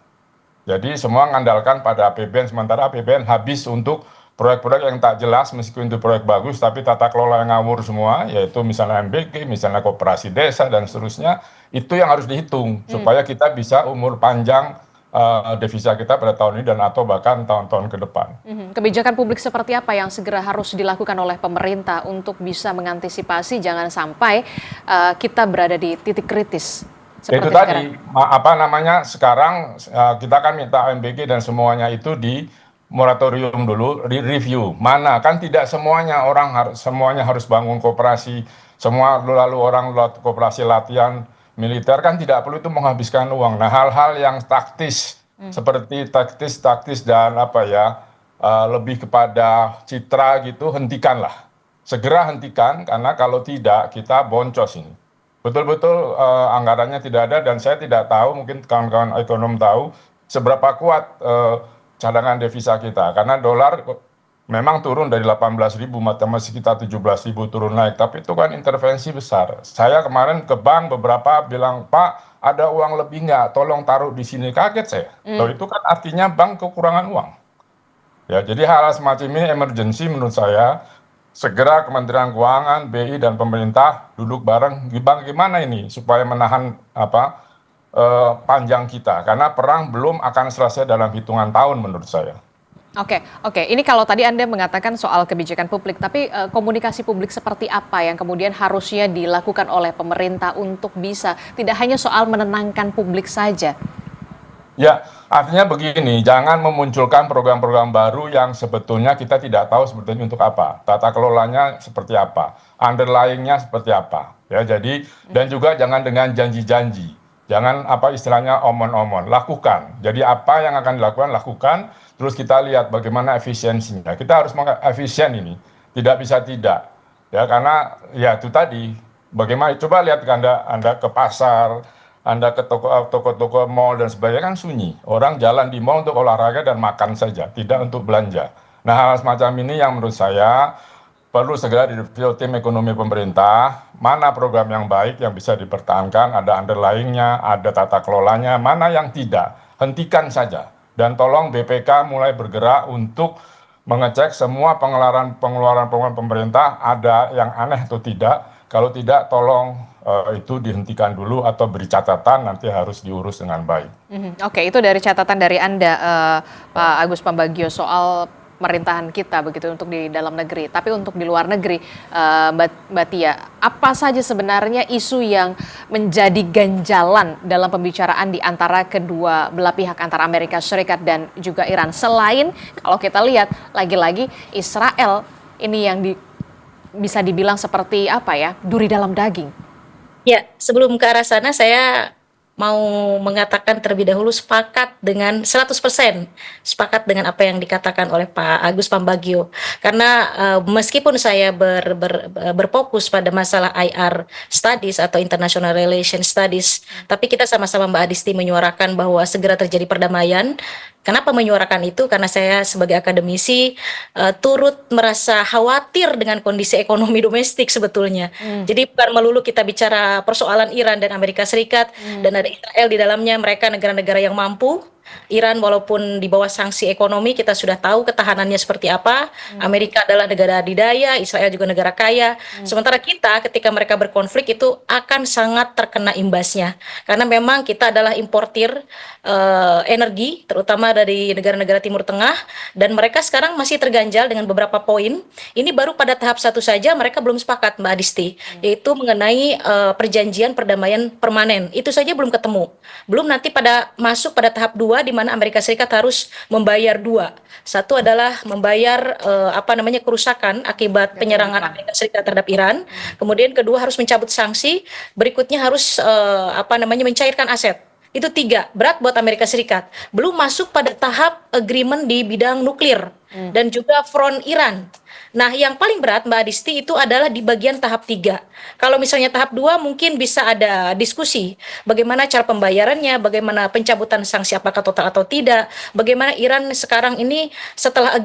Jadi semua mengandalkan pada APBN, sementara APBN habis untuk proyek-proyek yang tak jelas, meskipun itu proyek bagus, tapi tata kelola yang ngawur semua, yaitu misalnya MBG, misalnya koperasi desa, dan seterusnya, itu yang harus dihitung, supaya kita bisa umur panjang devisa kita pada tahun ini dan atau bahkan tahun-tahun ke depan. Kebijakan publik seperti apa yang segera harus dilakukan oleh pemerintah untuk bisa mengantisipasi jangan sampai kita berada di titik kritis? Itu tadi, sekarang kita kan minta MBG dan semuanya itu di moratorium dulu, di review. Mana kan tidak semuanya semuanya harus bangun koperasi, semua lalu orang koperasi latihan militer kan tidak perlu itu menghabiskan uang. Nah, hal-hal yang taktis seperti taktis dan lebih kepada citra gitu, hentikanlah. Segera hentikan, karena kalau tidak kita boncos ini. Betul-betul anggarannya tidak ada, dan saya tidak tahu, mungkin kawan-kawan ekonom tahu seberapa kuat cadangan devisa kita, karena dolar memang turun dari 18.000, masih sekitar 17.000 turun naik, tapi itu kan intervensi besar. Saya kemarin ke bank beberapa bilang, Pak, ada uang lebih nggak? Tolong taruh di sini. Kaget saya. Loh, itu kan artinya bank kekurangan uang. Ya, jadi hal semacam ini emergency menurut saya. Segera Kementerian Keuangan, BI dan pemerintah duduk bareng, gimana ini supaya menahan panjang kita, karena perang belum akan selesai dalam hitungan tahun menurut saya. Oke. Ini kalau tadi Anda mengatakan soal kebijakan publik, tapi komunikasi publik seperti apa yang kemudian harusnya dilakukan oleh pemerintah untuk bisa tidak hanya soal menenangkan publik saja? Ya, artinya begini, jangan memunculkan program-program baru yang sebetulnya kita tidak tahu sebetulnya untuk apa, tata kelolanya seperti apa, underlying-nya seperti apa. Ya, jadi dan juga jangan dengan janji-janji. Jangan istilahnya omon-omon, lakukan. Jadi apa yang akan dilakukan, lakukan, terus kita lihat bagaimana efisiensinya. Kita harus efisien ini, tidak bisa tidak. Ya, karena ya itu tadi, bagaimana, coba lihat Anda ke pasar, Anda ke toko-toko mall dan sebagainya kan sunyi. Orang jalan di mall untuk olahraga dan makan saja, tidak untuk belanja. Nah, hal semacam ini yang menurut saya perlu segera direview tim ekonomi pemerintah, mana program yang baik yang bisa dipertahankan, ada underlying-nya, ada tata kelolanya, mana yang tidak, hentikan saja. Dan tolong BPK mulai bergerak untuk mengecek semua pengeluaran pemerintah, ada yang aneh atau tidak. Kalau tidak, tolong itu dihentikan dulu atau beri catatan, nanti harus diurus dengan baik. Oke, itu dari catatan dari Anda, Pak Agus Pambagio, soal pemerintahan kita begitu untuk di dalam negeri. Tapi untuk di luar negeri, Mbak Tia, apa saja sebenarnya isu yang menjadi ganjalan dalam pembicaraan di antara kedua belah pihak, antara Amerika Serikat dan juga Iran? Selain kalau kita lihat lagi-lagi Israel ini yang bisa dibilang seperti duri dalam daging. Ya, sebelum ke arah sana saya mau mengatakan terlebih dahulu sepakat dengan 100% sepakat dengan apa yang dikatakan oleh Pak Agus Pambagio, karena meskipun saya berfokus pada masalah IR Studies atau International Relations Studies, tapi kita sama-sama Mbak Adisti menyuarakan bahwa segera terjadi perdamaian. Kenapa menyuarakan itu? Karena saya sebagai akademisi turut merasa khawatir dengan kondisi ekonomi domestik sebetulnya. Jadi bukan melulu kita bicara persoalan Iran dan Amerika Serikat, dan ada Israel di dalamnya, mereka negara-negara yang mampu. Iran walaupun di bawah sanksi ekonomi, kita sudah tahu ketahanannya seperti apa. Amerika adalah negara adidaya, Israel juga negara kaya. Sementara kita ketika mereka berkonflik itu akan sangat terkena imbasnya. Karena memang kita adalah importir energi, terutama dari negara-negara Timur Tengah, dan mereka sekarang masih terganjal dengan beberapa poin. Ini baru pada tahap 1 saja mereka belum sepakat, Mbak Adisti, yaitu mengenai perjanjian perdamaian permanen. Itu saja belum ketemu. Belum nanti masuk pada tahap 2 di mana Amerika Serikat harus membayar 2. Satu adalah membayar kerusakan akibat penyerangan Amerika Serikat terhadap Iran. Kemudian kedua harus mencabut sanksi. Berikutnya harus mencairkan aset. Itu 3, berat buat Amerika Serikat. Belum masuk pada tahap agreement di bidang nuklir dan juga front Iran. Nah, yang paling berat Mbak Adisti itu adalah di bagian tahap 3. Kalau misalnya tahap 2 mungkin bisa ada diskusi bagaimana cara pembayarannya, bagaimana pencabutan sanksi apakah total atau tidak, bagaimana Iran sekarang ini setelah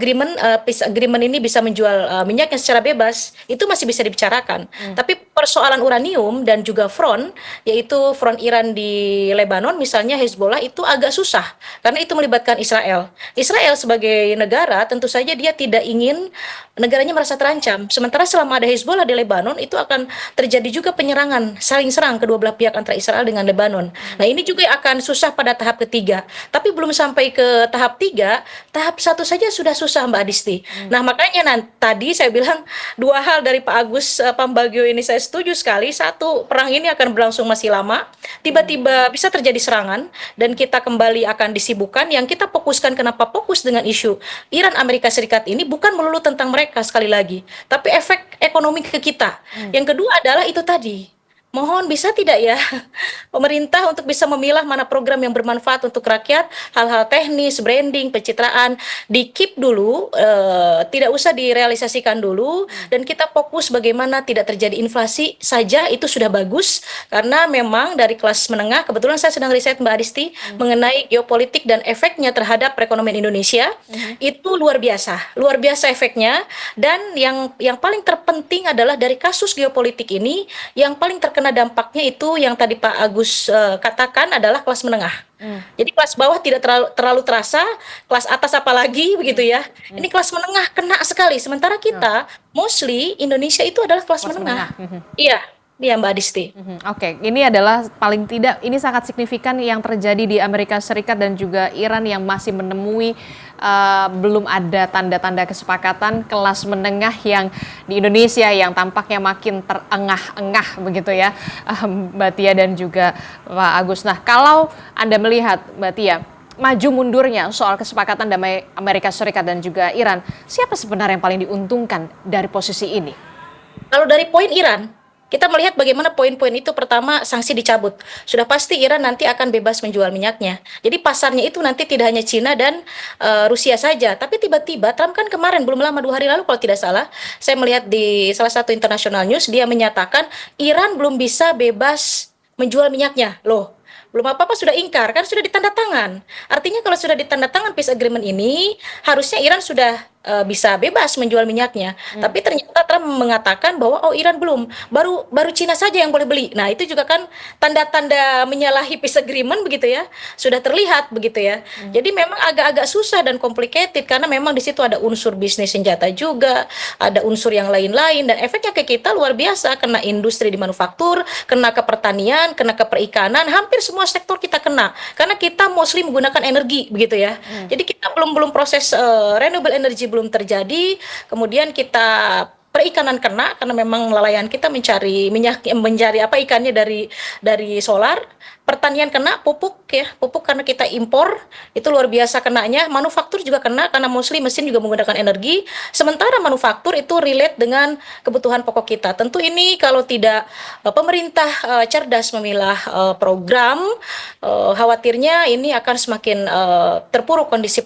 peace agreement ini bisa menjual minyaknya secara bebas, itu masih bisa dibicarakan. Tapi persoalan uranium dan juga front, yaitu front Iran di Lebanon misalnya Hezbollah itu agak susah karena itu melibatkan Israel. Israel sebagai negara tentu saja dia tidak ingin negaranya merasa terancam. Sementara selama ada Hezbollah di Lebanon itu akan terjadi juga penyerangan, saling serang kedua belah pihak antara Israel dengan Lebanon. Nah, ini juga akan susah pada tahap ketiga. Tapi belum sampai ke tahap 3, tahap 1 saja sudah susah Mbak Adisti. Nah, makanya tadi saya bilang 2 hal dari Pak Agus Pambagio ini saya setuju sekali. Satu, perang ini akan berlangsung masih lama. Tiba-tiba bisa terjadi serangan dan kita kembali akan disibukkan. Yang kita fokuskan, kenapa fokus dengan isu Iran Amerika Serikat ini bukan melulu tentang mereka sekali lagi, tapi efek ekonomi ke kita. Yang kedua adalah itu tadi. Mohon bisa tidak ya pemerintah untuk bisa memilah mana program yang bermanfaat untuk rakyat, hal-hal teknis, branding, pencitraan, di-keep dulu, tidak usah direalisasikan dulu, dan kita fokus bagaimana tidak terjadi inflasi saja, itu sudah bagus, karena memang dari kelas menengah, kebetulan saya sedang riset Mbak Adisti, mengenai geopolitik dan efeknya terhadap perekonomian Indonesia, itu luar biasa efeknya, dan yang paling terpenting adalah dari kasus geopolitik ini, yang paling terkena dampaknya itu yang tadi Pak Agus katakan adalah kelas menengah. Jadi kelas bawah tidak terlalu terasa, kelas atas apalagi begitu ya. Ini kelas menengah kena sekali. Sementara kita mostly Indonesia itu adalah kelas menengah. Iya. Iya Mbak Adisti. Oke, ini adalah paling tidak ini sangat signifikan yang terjadi di Amerika Serikat dan juga Iran yang masih menemui belum ada tanda-tanda kesepakatan kelas menengah yang di Indonesia yang tampaknya makin terengah-engah begitu ya Mbak Tia dan juga Pak Agus. Nah, kalau Anda melihat Mbak Tia maju mundurnya soal kesepakatan damai Amerika Serikat dan juga Iran, siapa sebenarnya yang paling diuntungkan dari posisi ini? Kalau dari poin Iran, kita melihat bagaimana poin-poin itu. Pertama, sanksi dicabut. Sudah pasti Iran nanti akan bebas menjual minyaknya. Jadi pasarnya itu nanti tidak hanya Cina dan Rusia saja. Tapi tiba-tiba Trump kan kemarin, belum lama 2 hari lalu kalau tidak salah, saya melihat di salah satu international news, dia menyatakan Iran belum bisa bebas menjual minyaknya. Loh, belum apa-apa sudah ingkar, kan sudah ditanda tangan. Artinya kalau sudah ditanda tangan peace agreement ini, harusnya Iran sudah bisa bebas menjual minyaknya. Tapi ternyata Trump mengatakan bahwa Iran belum, baru Cina saja yang boleh beli. Nah, itu juga kan tanda-tanda menyalahi peace agreement begitu ya. Sudah terlihat begitu ya. Jadi memang agak-agak susah dan complicated karena memang di situ ada unsur bisnis senjata juga, ada unsur yang lain-lain, dan efeknya ke kita luar biasa, kena industri di manufaktur, kena ke pertanian, kena ke perikanan, hampir semua sektor kita kena. Karena kita mostly menggunakan energi begitu ya. Jadi kita belum proses renewable energy belum terjadi, kemudian kita perikanan kena karena memang nelayan kita mencari minyak, mencari ikannya dari solar. Pertanian kena, pupuk karena kita impor, itu luar biasa kenanya. Manufaktur juga kena karena mostly mesin juga menggunakan energi. Sementara manufaktur itu relate dengan kebutuhan pokok kita. Tentu ini kalau tidak pemerintah cerdas memilah program, khawatirnya ini akan semakin terpuruk kondisi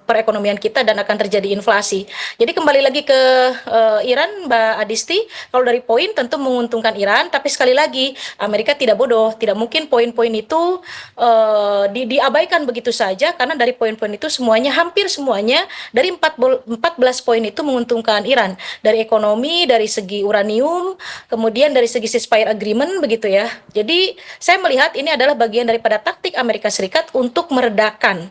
perekonomian kita dan akan terjadi inflasi. Jadi kembali lagi ke Iran, Mbak Adisti, kalau dari poin tentu menguntungkan Iran, tapi sekali lagi Amerika tidak bodoh, tidak mungkin poin-poin itu diabaikan begitu saja, karena dari poin-poin itu semuanya, hampir semuanya dari 14 poin itu menguntungkan Iran, dari ekonomi, dari segi uranium, kemudian dari segi ceasefire agreement begitu ya. Jadi saya melihat ini adalah bagian daripada taktik Amerika Serikat untuk meredakan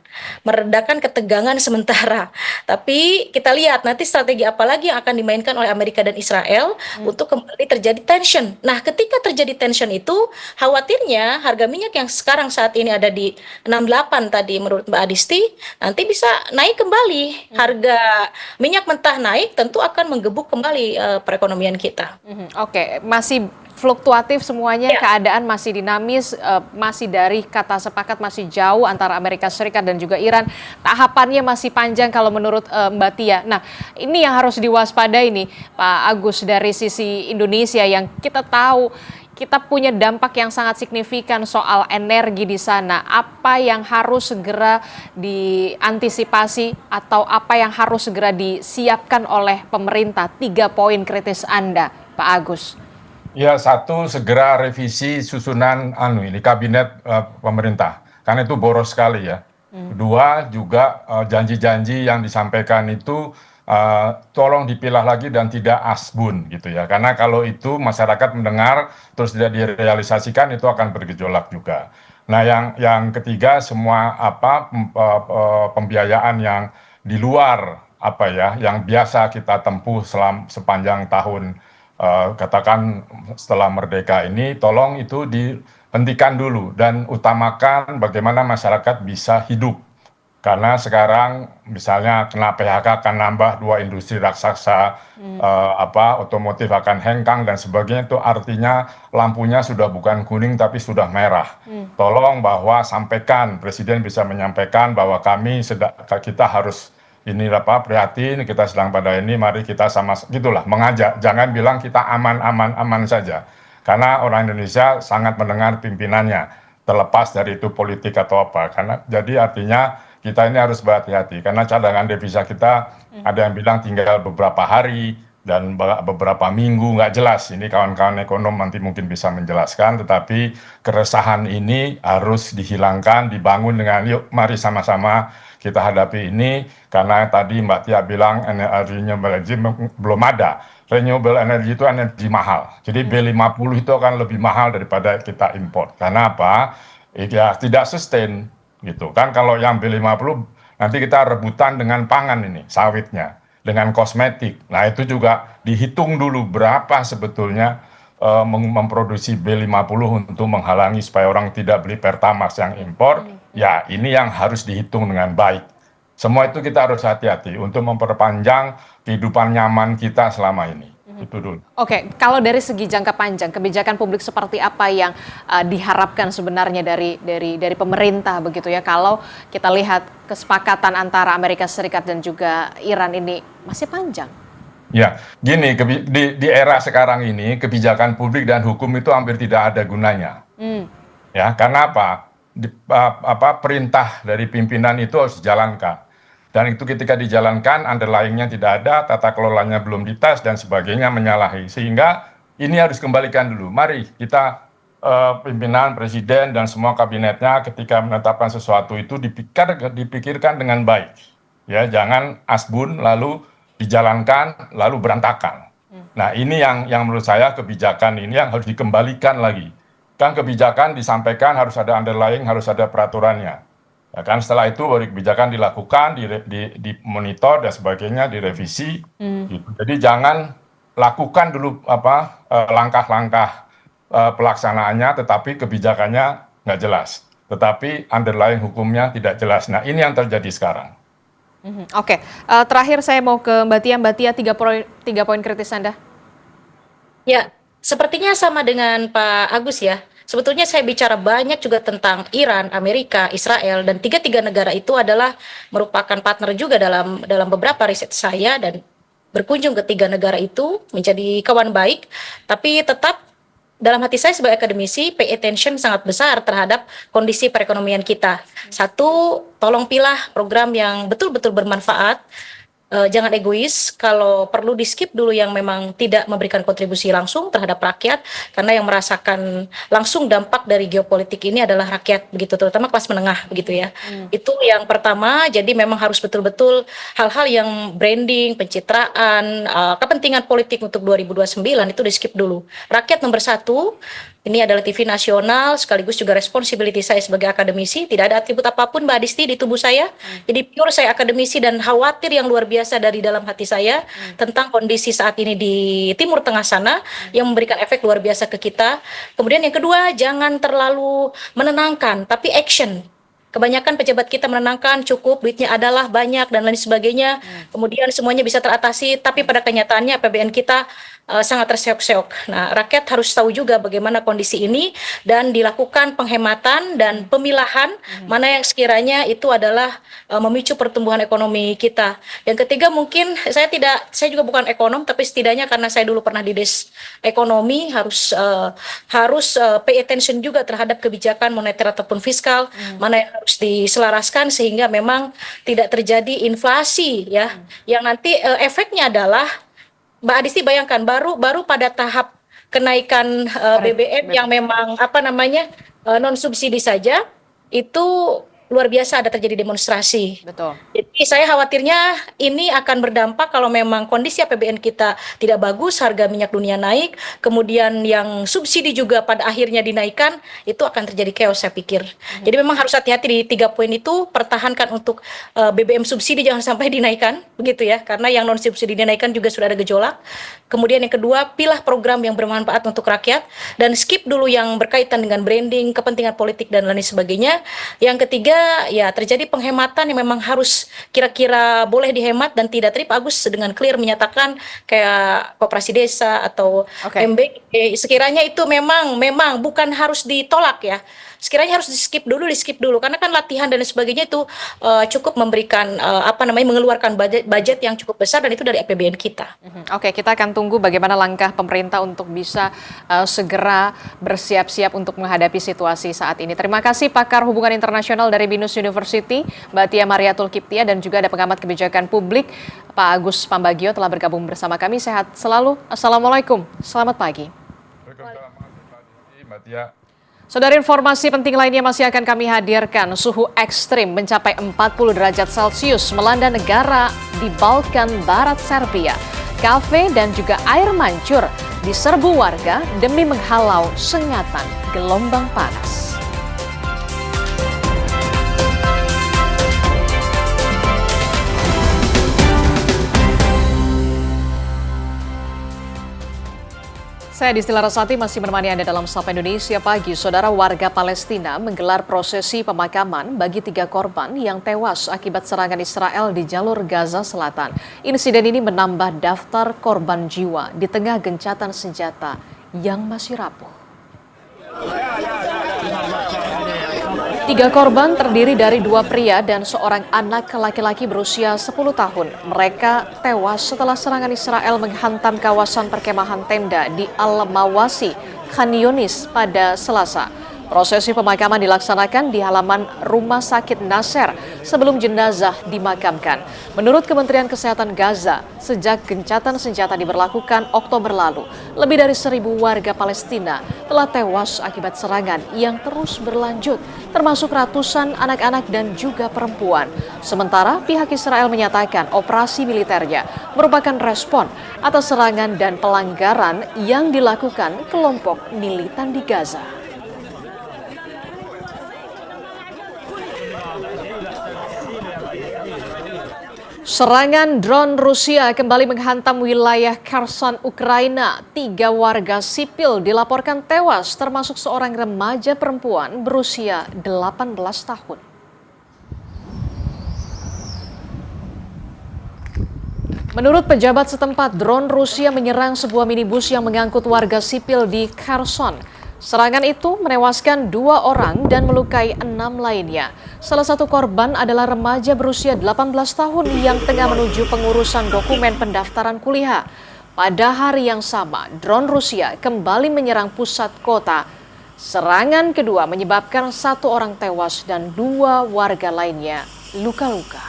ketegangan sementara. Tapi kita lihat nanti strategi apa lagi yang akan dimainkan oleh Amerika dan Israel untuk kembali terjadi tension. Nah, ketika terjadi tension itu, khawatirnya harga minyak yang sekarang saat ini ada di 68 tadi menurut Mbak Adisti, nanti bisa naik kembali. Harga minyak mentah naik tentu akan menggebuk kembali perekonomian kita. Oke, masih fluktuatif semuanya, keadaan masih dinamis, masih dari kata sepakat masih jauh antara Amerika Serikat dan juga Iran. Tahapannya masih panjang kalau menurut Mbak Tia. Nah, ini yang harus diwaspadai nih Pak Agus dari sisi Indonesia yang kita tahu kita punya dampak yang sangat signifikan soal energi di sana. Apa yang harus segera diantisipasi atau apa yang harus segera disiapkan oleh pemerintah? 3 poin kritis Anda, Pak Agus. Ya, satu, segera revisi susunan kabinet pemerintah, karena itu boros sekali ya. Kedua, juga janji-janji yang disampaikan itu tolong dipilah lagi dan tidak asbun gitu ya, karena kalau itu masyarakat mendengar terus tidak direalisasikan itu akan bergejolak juga. Nah, yang ketiga, semua pembiayaan yang di luar yang biasa kita tempuh sepanjang tahun, katakan setelah merdeka ini, tolong itu dihentikan dulu dan utamakan bagaimana masyarakat bisa hidup. Karena sekarang misalnya kena PHK akan nambah 2 industri raksasa, otomotif akan hengkang dan sebagainya, itu artinya lampunya sudah bukan kuning tapi sudah merah. Tolong bahwa sampaikan, Presiden bisa menyampaikan bahwa kita harus prihatin, kita sedang pada ini, mari kita sama gitulah mengajak, jangan bilang kita aman saja. Karena orang Indonesia sangat mendengar pimpinannya, terlepas dari itu politik atau apa. Karena jadi artinya kita ini harus berhati-hati karena cadangan devisa kita ada yang bilang tinggal beberapa hari dan beberapa minggu, nggak jelas. Ini kawan-kawan ekonom nanti mungkin bisa menjelaskan, tetapi keresahan ini harus dihilangkan, dibangun dengan yuk mari sama-sama kita hadapi ini, karena tadi Mbak Tia bilang renewable energy belum ada. Renewable energy itu energi mahal, jadi B50 itu akan lebih mahal daripada kita import. Karena apa? Ya tidak sustain gitu kan. Kalau yang B50 nanti kita rebutan dengan pangan ini, sawitnya, dengan kosmetik. Nah itu juga dihitung dulu berapa sebetulnya memproduksi B50 untuk menghalangi supaya orang tidak beli Pertamax yang impor. Ya ini yang harus dihitung dengan baik. Semua itu kita harus hati-hati untuk memperpanjang kehidupan nyaman kita selama ini. Itu dulu. Oke, kalau dari segi jangka panjang, kebijakan publik seperti apa yang diharapkan sebenarnya dari pemerintah begitu ya? Kalau kita lihat kesepakatan antara Amerika Serikat dan juga Iran ini masih panjang. Ya, gini, di era sekarang ini kebijakan publik dan hukum itu hampir tidak ada gunanya. Ya, karena apa? Perintah dari pimpinan itu harus dijalankan. Dan itu ketika dijalankan, underlying-nya tidak ada, tata kelolanya belum dites, dan sebagainya menyalahi. Sehingga ini harus kembalikan dulu. Mari kita pimpinan, presiden, dan semua kabinetnya ketika menetapkan sesuatu itu dipikirkan dengan baik. Ya, jangan asbun, lalu dijalankan, lalu berantakan. Nah ini yang menurut saya kebijakan ini yang harus dikembalikan lagi. Kan kebijakan disampaikan harus ada underlying, harus ada peraturannya. Ya kan, setelah itu baru kebijakan dilakukan, dimonitor dan sebagainya, direvisi. Gitu. Jadi jangan lakukan dulu langkah-langkah pelaksanaannya, tetapi kebijakannya nggak jelas. Tetapi underlying hukumnya tidak jelas. Nah ini yang terjadi sekarang. Oke, terakhir saya mau ke Mbak Tia. Mbak Tia, 3 poin kritis Anda. Ya, sepertinya sama dengan Pak Agus ya. Sebetulnya saya bicara banyak juga tentang Iran, Amerika, Israel, dan tiga negara itu adalah merupakan partner juga dalam beberapa riset saya, dan berkunjung ke 3 negara itu menjadi kawan baik, tapi tetap dalam hati saya sebagai akademisi pay attention sangat besar terhadap kondisi perekonomian kita. Satu, tolong pilah program yang betul-betul bermanfaat. Jangan egois, kalau perlu di skip dulu yang memang tidak memberikan kontribusi langsung terhadap rakyat, karena yang merasakan langsung dampak dari geopolitik ini adalah rakyat begitu, terutama kelas menengah begitu ya. Itu yang pertama. Jadi memang harus betul-betul hal-hal yang branding, pencitraan, kepentingan politik untuk 2029 itu di skip dulu. Rakyat nomor 1. Ini adalah TV nasional, sekaligus juga responsibility saya sebagai akademisi. Tidak ada atribut apapun Mbak Adisti di tubuh saya. Jadi pure saya akademisi dan khawatir yang luar biasa dari dalam hati saya tentang kondisi saat ini di Timur Tengah sana yang memberikan efek luar biasa ke kita. Kemudian yang kedua, jangan terlalu menenangkan, tapi action. Kebanyakan pejabat kita menenangkan, cukup, duitnya adalah banyak dan lain sebagainya. Kemudian semuanya bisa teratasi, tapi pada kenyataannya APBN kita sangat terseok-seok. Nah, rakyat harus tahu juga bagaimana kondisi ini dan dilakukan penghematan dan pemilahan mana yang sekiranya itu adalah memicu pertumbuhan ekonomi kita. Yang ketiga mungkin saya juga bukan ekonom, tapi setidaknya karena saya dulu pernah di des ekonomi harus pay attention juga terhadap kebijakan moneter ataupun fiskal, mana yang harus diselaraskan sehingga memang tidak terjadi inflasi ya. Yang nanti efeknya adalah Mbak Adisti bayangkan baru pada tahap kenaikan BBM yang memang non subsidi saja itu luar biasa ada terjadi demonstrasi. Betul. Jadi saya khawatirnya ini akan berdampak kalau memang kondisi APBN kita tidak bagus, harga minyak dunia naik, kemudian yang subsidi juga pada akhirnya dinaikkan, itu akan terjadi chaos saya pikir. Jadi memang harus hati-hati di 3 poin itu, pertahankan untuk BBM subsidi jangan sampai dinaikkan, begitu ya, karena yang non subsidi dinaikkan juga sudah ada gejolak. Kemudian yang kedua, pilih program yang bermanfaat untuk rakyat dan skip dulu yang berkaitan dengan branding, kepentingan politik dan lain sebagainya. Yang ketiga, ya terjadi penghematan yang memang harus kira-kira boleh dihemat dan tidak. Tadi Pak Agus dengan clear menyatakan kayak koperasi desa atau MBG, sekiranya itu memang bukan harus ditolak ya. Sekiranya harus di skip dulu karena kan latihan dan sebagainya itu cukup memberikan mengeluarkan budget yang cukup besar dan itu dari APBN kita. Oke, kita akan tunggu bagaimana langkah pemerintah untuk bisa segera bersiap-siap untuk menghadapi situasi saat ini. Terima kasih pakar hubungan internasional dari BINUS University, Mbak Tia Mariatul Kiptia, dan juga ada pengamat kebijakan publik Pak Agus Pambagio telah bergabung bersama kami. Sehat selalu. Assalamualaikum. Selamat pagi. Mbak Tia. Saudara, informasi penting lainnya masih akan kami hadirkan. Suhu ekstrim mencapai 40 derajat Celcius melanda negara di Balkan Barat Serbia. Kafe dan juga air mancur diserbu warga demi menghalau sengatan gelombang panas. Saya Disti Larasati masih menemani Anda dalam Sapa Indonesia Pagi. Saudara, warga Palestina menggelar prosesi pemakaman bagi 3 korban yang tewas akibat serangan Israel di jalur Gaza Selatan. Insiden ini menambah daftar korban jiwa di tengah gencatan senjata yang masih rapuh. 3 korban terdiri dari 2 pria dan seorang anak laki-laki berusia 10 tahun. Mereka tewas setelah serangan Israel menghantam kawasan perkemahan tenda di Al-Mawasi, Khan Yunis pada Selasa. Prosesi pemakaman dilaksanakan di halaman Rumah Sakit Nasser sebelum jenazah dimakamkan. Menurut Kementerian Kesehatan Gaza, sejak gencatan senjata diberlakukan Oktober lalu, lebih dari 1.000 warga Palestina telah tewas akibat serangan yang terus berlanjut, termasuk ratusan anak-anak dan juga perempuan. Sementara pihak Israel menyatakan operasi militernya merupakan respon atas serangan dan pelanggaran yang dilakukan kelompok militan di Gaza. Serangan drone Rusia kembali menghantam wilayah Kherson, Ukraina. 3 warga sipil dilaporkan tewas, termasuk seorang remaja perempuan berusia 18 tahun. Menurut pejabat setempat, drone Rusia menyerang sebuah minibus yang mengangkut warga sipil di Kherson. Serangan itu menewaskan 2 orang dan melukai 6 lainnya. Salah satu korban adalah remaja berusia 18 tahun yang tengah menuju pengurusan dokumen pendaftaran kuliah. Pada hari yang sama, drone Rusia kembali menyerang pusat kota. Serangan kedua menyebabkan 1 orang tewas dan 2 warga lainnya luka-luka.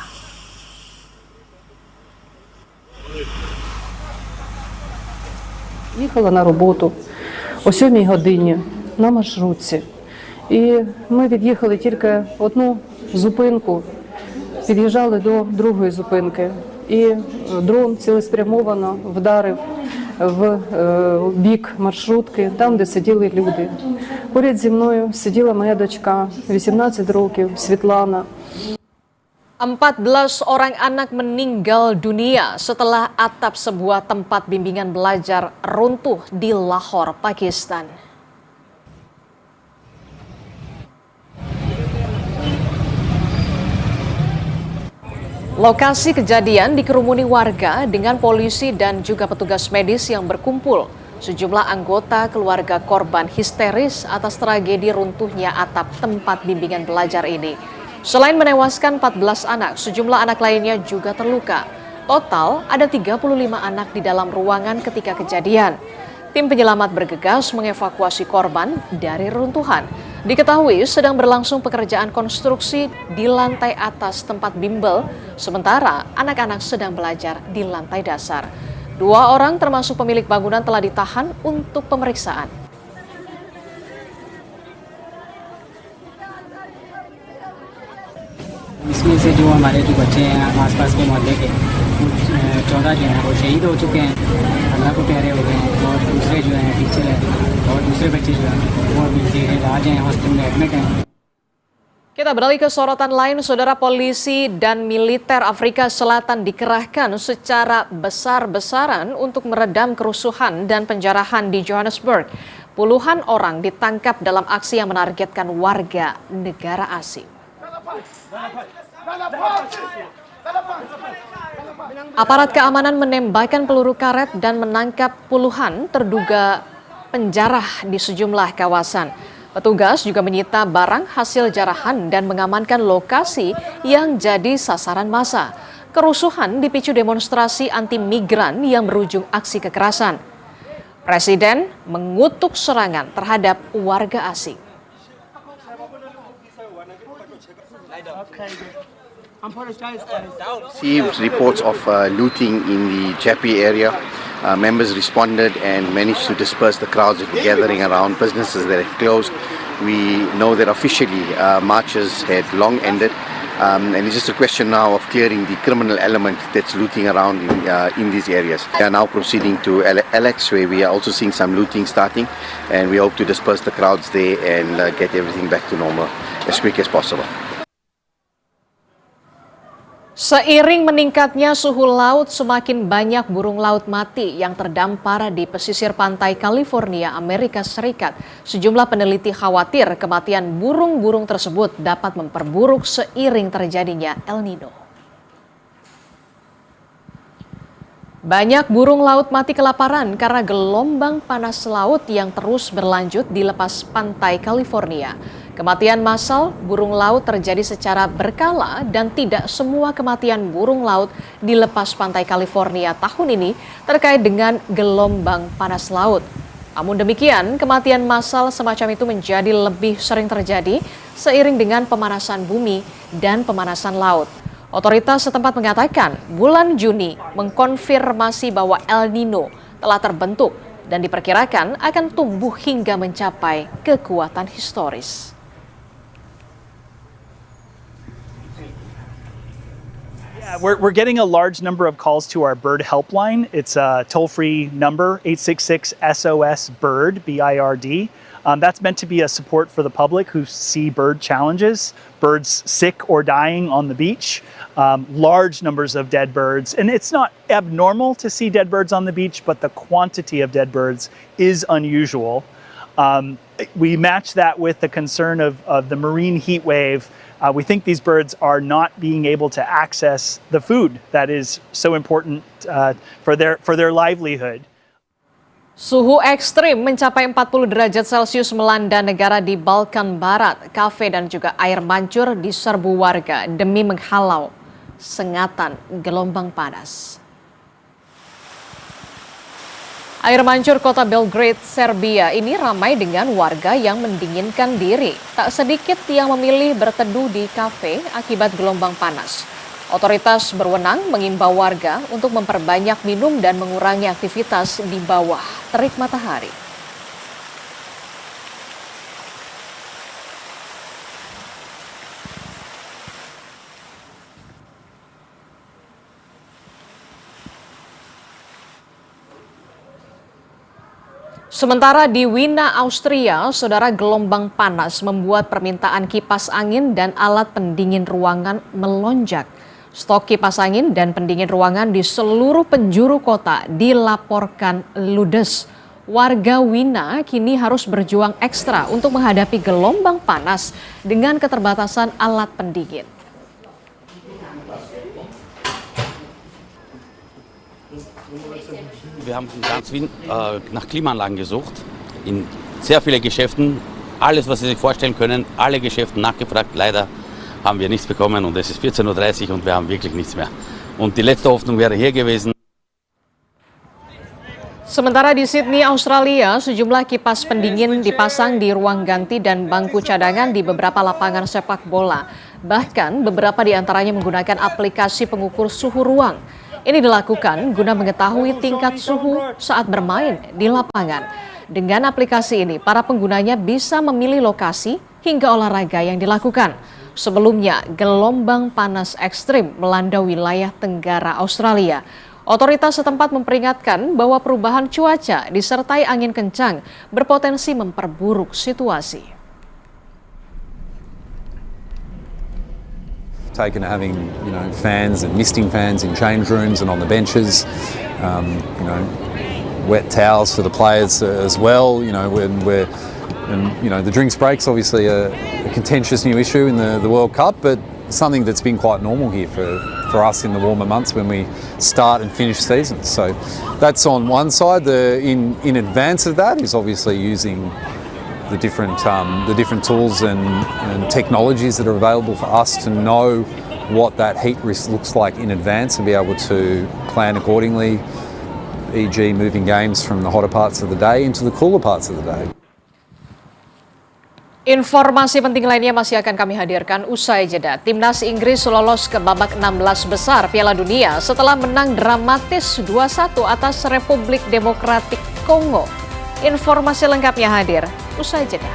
Їхала на роботу о 7 годині на маршрутці. І ми від'їхали тільки одну зупинку, під'їжджали до другої зупинки. І дрон цілеспрямовано вдарив в бік маршрутки, там, де сиділи люди. Поряд зі мною сиділа моя дочка, 18 років, Світлана. 14 orang anak meninggal dunia setelah atap sebuah tempat bimbingan belajar runtuh di Lahore, Pakistan. Lokasi kejadian dikerumuni warga dengan polisi dan juga petugas medis yang berkumpul. Sejumlah anggota keluarga korban histeris atas tragedi runtuhnya atap tempat bimbingan belajar ini. Selain menewaskan 14 anak, sejumlah anak lainnya juga terluka. Total ada 35 anak di dalam ruangan ketika kejadian. Tim penyelamat bergegas mengevakuasi korban dari runtuhan. Diketahui sedang berlangsung pekerjaan konstruksi di lantai atas tempat bimbel, sementara anak-anak sedang belajar di lantai dasar. 2 orang termasuk pemilik bangunan telah ditahan untuk pemeriksaan. इसमें से जो हमारे जो बच्चे हैं आसपास के मोहल्ले के 14 जो हैं वो शहीद हो चुके हैं, अल्लाह को प्यारे हो गए हैं, और दूसरे जो हैं टीचर हैं और दूसरे बच्चे जो हैं वो अभी इलाज हैं, हॉस्पिटल में एडमिट हैं। Kita beralih ke sorotan lain, saudara. Polisi dan militer Afrika Selatan dikerahkan secara besar-besaran untuk meredam kerusuhan dan penjarahan di Johannesburg. Puluhan orang ditangkap dalam aksi yang menargetkan warga negara asing. Aparat keamanan menembakkan peluru karet dan menangkap puluhan terduga penjarah di sejumlah kawasan. Petugas juga menyita barang hasil jarahan dan mengamankan lokasi yang jadi sasaran massa. Kerusuhan dipicu demonstrasi anti-migran yang berujung aksi kekerasan. Presiden mengutuk serangan terhadap warga asing. Received reports of looting in the Jeppe area. Members responded and managed to disperse the crowds that were gathering around businesses that have closed. We know that officially marches had long ended, and it's just a question now of clearing the criminal element that's looting around in these areas. We are now proceeding to Alex, where we are also seeing some looting starting, and we hope to disperse the crowds there and get everything back to normal as quick as possible. Seiring meningkatnya suhu laut, semakin banyak burung laut mati yang terdampar di pesisir pantai California, Amerika Serikat. Sejumlah peneliti khawatir kematian burung-burung tersebut dapat memperburuk seiring terjadinya El Nino. Banyak burung laut mati kelaparan karena gelombang panas laut yang terus berlanjut di lepas pantai California. Kematian massal burung laut terjadi secara berkala dan tidak semua kematian burung laut di lepas pantai California tahun ini terkait dengan gelombang panas laut. Namun demikian, kematian massal semacam itu menjadi lebih sering terjadi seiring dengan pemanasan bumi dan pemanasan laut. Otoritas setempat mengatakan bulan Juni mengkonfirmasi bahwa El Nino telah terbentuk dan diperkirakan akan tumbuh hingga mencapai kekuatan historis. We're getting a large number of calls to our bird helpline. It's a toll-free number, 866-SOS-BIRD, B-I-R-D. That's meant to be a support for the public who see bird challenges, birds sick or dying on the beach, large numbers of dead birds. And it's not abnormal to see dead birds on the beach, but the quantity of dead birds is unusual. We match that with the concern of the marine heat wave. We think these birds are not being able to access the food that is so important for their livelihood. Suhu ekstrim mencapai 40 derajat Celcius melanda negara di Balkan Barat. Kafe dan juga air mancur diserbu warga demi menghalau sengatan gelombang panas. Air mancur kota Belgrade, Serbia ini ramai dengan warga yang mendinginkan diri. Tak sedikit yang memilih berteduh di kafe akibat gelombang panas. Otoritas berwenang mengimbau warga untuk memperbanyak minum dan mengurangi aktivitas di bawah terik matahari. Sementara di Wina, Austria, saudara, gelombang panas membuat permintaan kipas angin dan alat pendingin ruangan melonjak. Stok kipas angin dan pendingin ruangan di seluruh penjuru kota dilaporkan ludes. Warga Wina kini harus berjuang ekstra untuk menghadapi gelombang panas dengan keterbatasan alat pendingin. Wir haben in ganz Wien nach Klimaanlagen gesucht, in sehr viele Geschäften, alles, was Sie sich vorstellen können, alle Geschäfte nachgefragt. Leider haben wir nichts bekommen und es ist 14:30 Uhr und wir haben wirklich nichts mehr. Und die letzte Hoffnung wäre hier gewesen. Sementara di Sydney, Australia, sejumlah kipas pendingin dipasang di ruang ganti dan bangku cadangan di beberapa lapangan sepak bola. Bahkan beberapa di antaranya menggunakan aplikasi pengukur suhu ruang. Ini dilakukan guna mengetahui tingkat suhu saat bermain di lapangan. Dengan aplikasi ini, para penggunanya bisa memilih lokasi hingga olahraga yang dilakukan. Sebelumnya, gelombang panas ekstrim melanda wilayah Tenggara Australia. Otoritas setempat memperingatkan bahwa perubahan cuaca disertai angin kencang berpotensi memperburuk situasi. Taken to having, fans and misting fans in change rooms and on the benches, wet towels for the players as well. The drinks breaks obviously a contentious new issue in the World Cup, but something that's been quite normal here for us in the warmer months when we start and finish seasons. So that's on one side. In advance of that is obviously using the different tools and technologies that are available for us to know what that heat risk looks like in advance and be able to plan accordingly, e.g. moving games from the hotter parts of the day into the cooler parts of the day. Informasi penting lainnya masih akan kami hadirkan usai jeda. Timnas Inggris lolos ke babak 16 besar Piala Dunia setelah menang dramatis 2-1 atas Republik Demokratik Kongo. Informasi lengkapnya hadir usai jeda.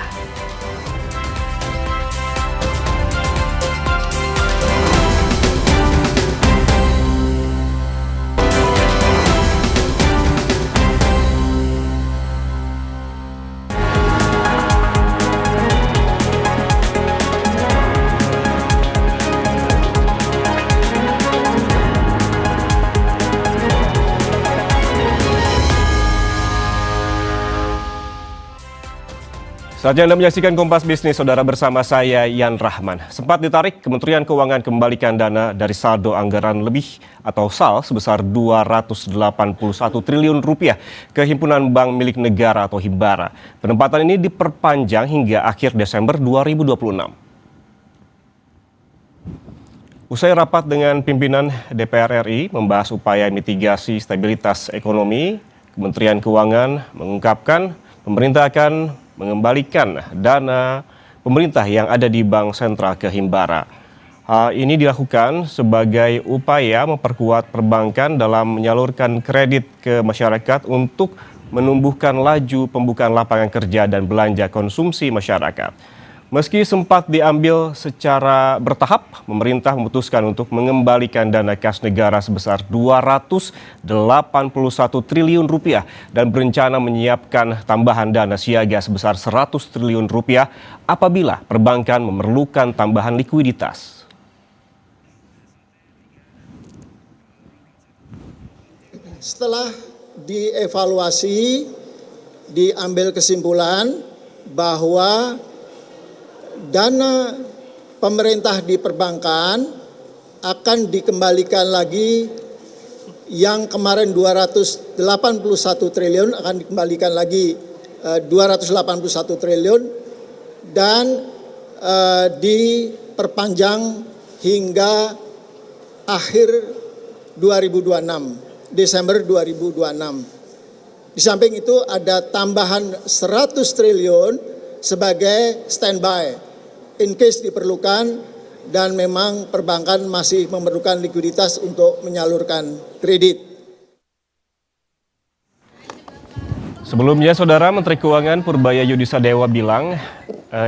Saatnya Anda menyaksikan Kompas Bisnis, saudara, bersama saya Yan Rahman. Sempat ditarik, Kementerian Keuangan kembalikan dana dari saldo anggaran lebih atau SAL sebesar 281 triliun rupiah ke Himpunan Bank Milik Negara atau Himbara. Penempatan ini diperpanjang hingga akhir Desember 2026. Usai rapat dengan pimpinan DPR RI membahas upaya mitigasi stabilitas ekonomi, Kementerian Keuangan mengungkapkan pemerintah akan mengembalikan dana pemerintah yang ada di Bank Sentral ke Himbara. Hal ini dilakukan sebagai upaya memperkuat perbankan dalam menyalurkan kredit ke masyarakat untuk menumbuhkan laju pembukaan lapangan kerja dan belanja konsumsi masyarakat. Meski sempat diambil secara bertahap, pemerintah memutuskan untuk mengembalikan dana kas negara sebesar 281 triliun rupiah dan berencana menyiapkan tambahan dana siaga sebesar 100 triliun rupiah apabila perbankan memerlukan tambahan likuiditas. Setelah dievaluasi, diambil kesimpulan bahwa dana pemerintah di perbankan akan dikembalikan lagi, yang kemarin 281 triliun akan dikembalikan lagi 281 triliun dan diperpanjang hingga akhir 2026, Desember 2026. Di samping itu ada tambahan 100 triliun sebagai standby in case diperlukan dan memang perbankan masih memerlukan likuiditas untuk menyalurkan kredit. Sebelumnya, Saudara, Menteri Keuangan Purbaya Yudisadewa bilang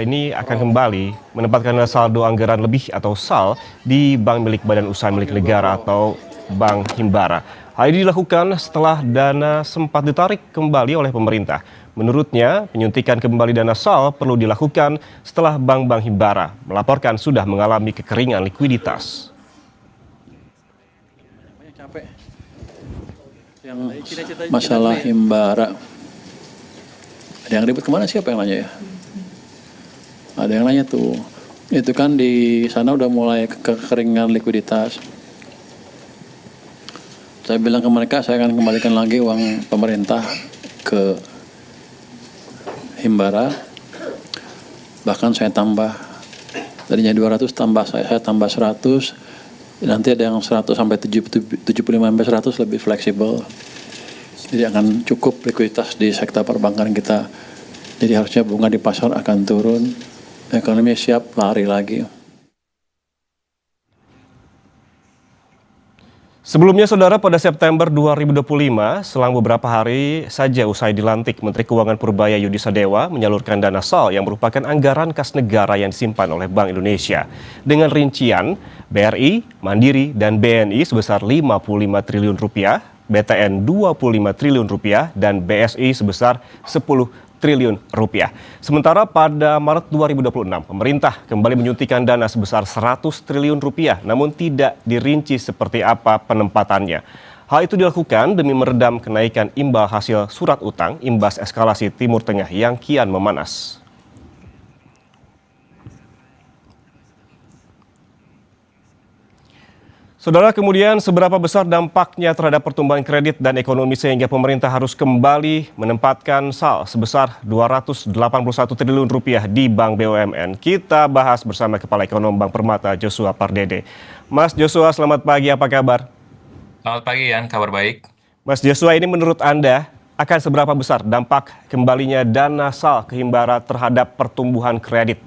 ini akan kembali menempatkan saldo anggaran lebih atau SAL di Bank Milik Badan Usaha Milik Negara atau Bank Himbara. Hal ini dilakukan setelah dana sempat ditarik kembali oleh pemerintah. Menurutnya, penyuntikan kembali dana SAL perlu dilakukan setelah bank-bank Himbara melaporkan sudah mengalami kekeringan likuiditas. Yang masalah Himbara, ada yang ribet kemana, siapa yang nanya ya? Ada yang nanya tuh, itu kan di sana udah mulai kekeringan likuiditas. Saya bilang ke mereka, saya akan kembalikan lagi uang pemerintah ke Himbara. Bahkan saya tambah, tadinya 200 tambah saya tambah 100. Nanti ada yang 100 sampai 75 sampai 100 lebih fleksibel. Jadi akan cukup likuiditas di sektor perbankan kita. Jadi harusnya bunga di pasar akan turun. Ekonomi siap lari lagi. Sebelumnya, Saudara, pada September 2025, selang beberapa hari saja usai dilantik, Menteri Keuangan Purbaya Yudi Sadewa menyalurkan dana SAL yang merupakan anggaran kas negara yang disimpan oleh Bank Indonesia. Dengan rincian BRI, Mandiri, dan BNI sebesar 55 triliun rupiah, BTN 25 triliun rupiah, dan BSI sebesar 10 triliun rupiah. Sementara pada Maret 2026, pemerintah kembali menyuntikkan dana sebesar 100 triliun rupiah, namun tidak dirinci seperti apa penempatannya. Hal itu dilakukan demi meredam kenaikan imbal hasil surat utang imbas eskalasi Timur Tengah yang kian memanas. Saudara, kemudian seberapa besar dampaknya terhadap pertumbuhan kredit dan ekonomi sehingga pemerintah harus kembali menempatkan SAL sebesar 281 triliun rupiah di Bank BUMN? Kita bahas bersama Kepala Ekonom Bank Permata, Joshua Pardede. Mas Joshua, selamat pagi, apa kabar? Selamat pagi, Yan, kabar baik. Mas Joshua, ini menurut Anda akan seberapa besar dampak kembalinya dana SAL ke Himbara terhadap pertumbuhan kredit?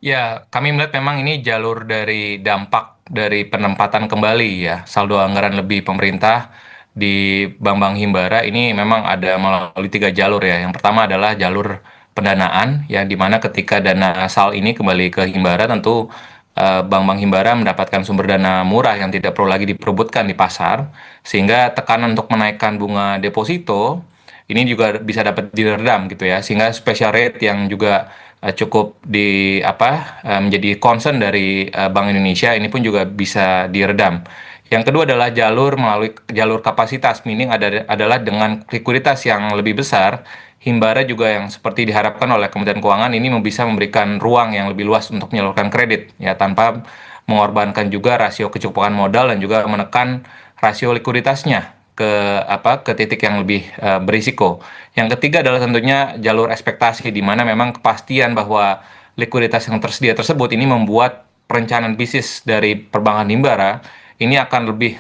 Ya, kami melihat memang ini jalur dari dampak dari penempatan kembali ya saldo anggaran lebih pemerintah di Bank Himbara ini memang ada melalui 3 jalur ya. Yang pertama adalah jalur pendanaan ya, di mana ketika dana SAL ini kembali ke Himbara tentu Bank Himbara mendapatkan sumber dana murah yang tidak perlu lagi diperebutkan di pasar, sehingga tekanan untuk menaikkan bunga deposito ini juga bisa dapat diredam gitu ya, sehingga special rate yang juga cukup menjadi concern dari Bank Indonesia ini pun juga bisa diredam. Yang kedua adalah melalui jalur kapasitas, meaning adalah dengan likuiditas yang lebih besar, Himbara juga yang seperti diharapkan oleh Kementerian Keuangan ini bisa memberikan ruang yang lebih luas untuk menyalurkan kredit ya, tanpa mengorbankan juga rasio kecukupan modal dan juga menekan rasio likuiditasnya ke titik yang lebih berisiko. Yang ketiga adalah tentunya jalur ekspektasi, di mana memang kepastian bahwa likuiditas yang tersedia tersebut ini membuat perencanaan bisnis dari perbankan Himbara ini akan lebih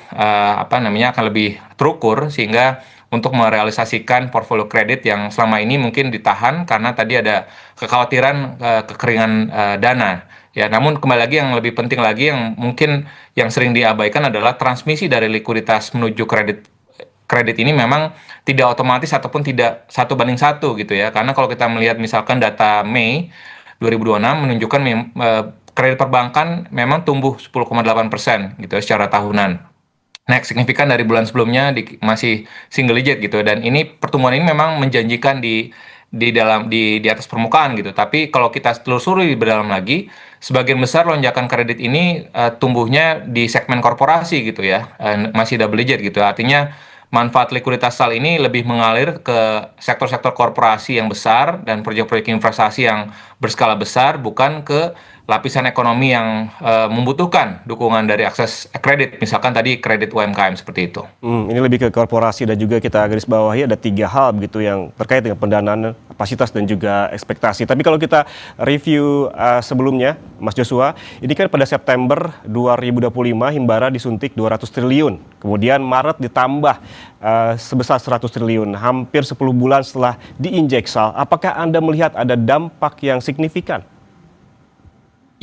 akan lebih terukur, sehingga untuk merealisasikan portfolio kredit yang selama ini mungkin ditahan karena tadi ada kekhawatiran kekeringan dana. Ya, namun kembali lagi yang lebih penting lagi yang mungkin yang sering diabaikan adalah transmisi dari likuiditas menuju kredit ini memang tidak otomatis ataupun tidak 1:1 gitu ya. Karena kalau kita melihat misalkan data Mei 2026 menunjukkan kredit perbankan memang tumbuh 10,8% gitu ya, secara tahunan. Naik signifikan dari bulan sebelumnya masih single digit gitu, dan ini pertumbuhan ini memang menjanjikan di atas permukaan gitu. Tapi kalau kita telusuri berdalam lagi, sebagian besar lonjakan kredit ini tumbuhnya di segmen korporasi gitu ya, masih double digit gitu. Artinya manfaat likuiditas SAL ini lebih mengalir ke sektor-sektor korporasi yang besar dan proyek-proyek investasi yang berskala besar, bukan ke lapisan ekonomi yang membutuhkan dukungan dari akses kredit, misalkan tadi kredit UMKM seperti itu. Ini lebih ke korporasi, dan juga kita garis bawahi ada 3 hal begitu yang terkait dengan pendanaan, kapasitas, dan juga ekspektasi. Tapi kalau kita review sebelumnya, Mas Joshua, ini kan pada September 2025 Himbara disuntik 200 triliun, kemudian Maret ditambah sebesar 100 triliun, hampir 10 bulan setelah diinjek SAL. Apakah Anda melihat ada dampak yang signifikan?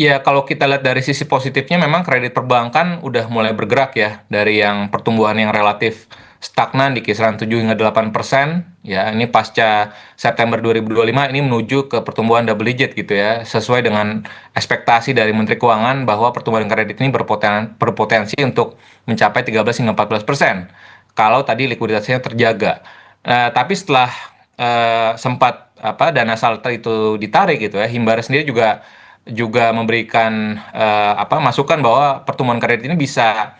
Ya, kalau kita lihat dari sisi positifnya, memang kredit perbankan udah mulai bergerak ya, dari yang pertumbuhan yang relatif stagnan di kisaran 7 hingga 8%, ya ini pasca September 2025 ini menuju ke pertumbuhan double digit gitu ya, sesuai dengan ekspektasi dari Menteri Keuangan bahwa pertumbuhan kredit ini berpotensi untuk mencapai 13 hingga 14% kalau tadi likuiditasnya terjaga. Tapi setelah sempat dana SAL itu ditarik gitu ya, Himbara sendiri juga memberikan masukan bahwa pertumbuhan kredit ini bisa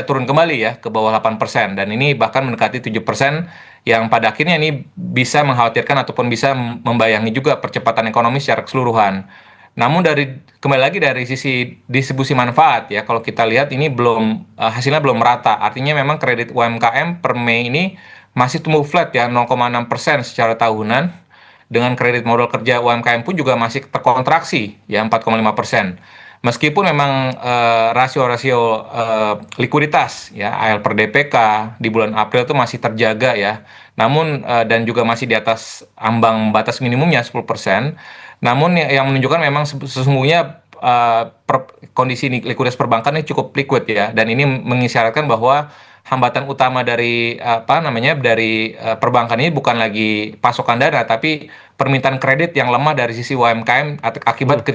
turun kembali ya ke bawah 8%, dan ini bahkan mendekati 7%, yang pada akhirnya ini bisa mengkhawatirkan ataupun bisa membayangi juga percepatan ekonomi secara keseluruhan. Namun kembali lagi dari sisi distribusi manfaat ya, kalau kita lihat ini hasilnya belum merata. Artinya memang kredit UMKM per Mei ini masih tumbuh flat ya, 0,6% secara tahunan. Dengan kredit modal kerja UMKM pun juga masih terkontraksi ya, 4,5%. Meskipun memang rasio-rasio likuiditas ya, AL per DPK di bulan April itu masih terjaga ya. Namun dan juga masih di atas ambang batas minimumnya 10%. Namun yang menunjukkan memang sesungguhnya kondisi likuiditas perbankan ini cukup liquid ya, dan ini mengisyaratkan bahwa hambatan utama dari perbankan ini bukan lagi pasokan dana, tapi permintaan kredit yang lemah dari sisi UMKM akibat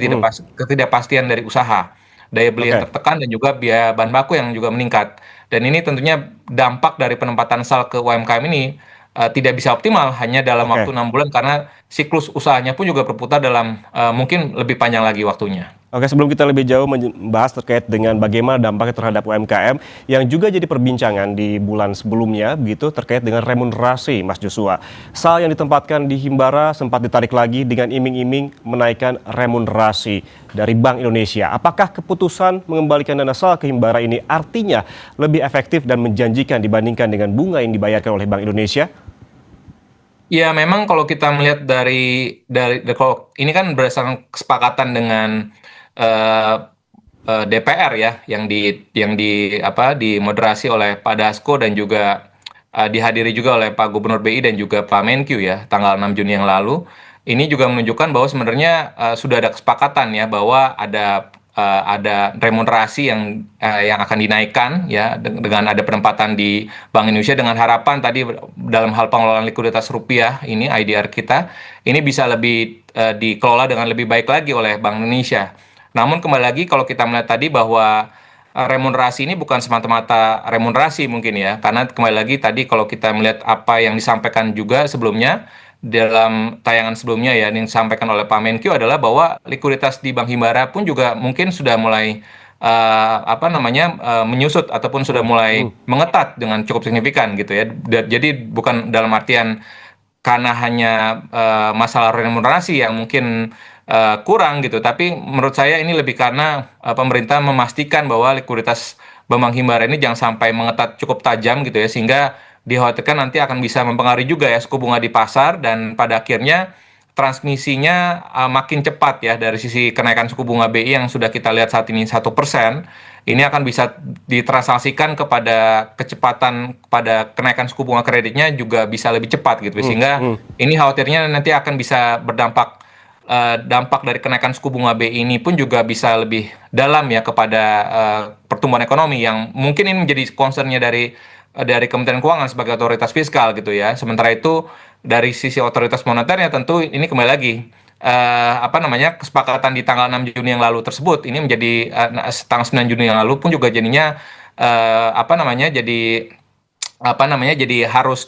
ketidakpastian dari usaha, daya beli yang tertekan dan juga biaya bahan baku yang juga meningkat. Dan ini tentunya dampak dari penempatan SAL ke UMKM ini tidak bisa optimal hanya dalam waktu 6 bulan, karena siklus usahanya pun juga berputar dalam mungkin lebih panjang lagi waktunya. Oke, sebelum kita lebih jauh membahas terkait dengan bagaimana dampaknya terhadap UMKM yang juga jadi perbincangan di bulan sebelumnya begitu terkait dengan remunerasi, Mas Joshua. SAL yang ditempatkan di Himbara sempat ditarik lagi dengan iming-iming menaikkan remunerasi dari Bank Indonesia. Apakah keputusan mengembalikan dana SAL ke Himbara ini artinya lebih efektif dan menjanjikan dibandingkan dengan bunga yang dibayarkan oleh Bank Indonesia? Ya, memang kalau kita melihat dari kalau ini kan berdasarkan kesepakatan dengan DPR ya, yang dimoderasi oleh Pak Dasko dan juga dihadiri juga oleh Pak Gubernur BI dan juga Pak Menkyu ya, tanggal 6 Juni yang lalu. Ini juga menunjukkan bahwa sebenarnya sudah ada kesepakatan ya, bahwa ada remunerasi yang akan dinaikkan ya, dengan ada penempatan di Bank Indonesia, dengan harapan tadi dalam hal pengelolaan likuiditas rupiah ini IDR kita ini bisa lebih dikelola dengan lebih baik lagi oleh Bank Indonesia. Namun kembali lagi kalau kita melihat tadi bahwa remunerasi ini bukan semata-mata remunerasi mungkin ya, karena kembali lagi tadi kalau kita melihat apa yang disampaikan juga sebelumnya dalam tayangan sebelumnya ya, yang disampaikan oleh Pak Menkyu adalah bahwa likuiditas di Bank Himbara pun juga mungkin sudah mulai menyusut ataupun sudah mulai mengetat dengan cukup signifikan gitu ya. Jadi bukan dalam artian karena hanya masalah remunerasi yang mungkin kurang gitu, tapi menurut saya ini lebih karena pemerintah memastikan bahwa likuiditas Bank Himbara ini jangan sampai mengetat cukup tajam gitu ya, sehingga dikhawatirkan nanti akan bisa mempengaruhi juga ya suku bunga di pasar, dan pada akhirnya transmisinya makin cepat ya dari sisi kenaikan suku bunga BI yang sudah kita lihat saat ini 1%, ini akan bisa ditransaksikan kepada kecepatan pada kenaikan suku bunga kreditnya juga bisa lebih cepat gitu, sehingga ini khawatirnya nanti akan bisa berdampak dampak dari kenaikan suku bunga BI ini pun juga bisa lebih dalam ya kepada pertumbuhan ekonomi yang mungkin ini menjadi concernnya dari Kementerian Keuangan sebagai otoritas fiskal gitu ya. Sementara itu dari sisi otoritas moneternya tentu ini kembali lagi kesepakatan di tanggal 6 Juni yang lalu tersebut ini menjadi tanggal 9 Juni yang lalu pun juga jadinya jadi harus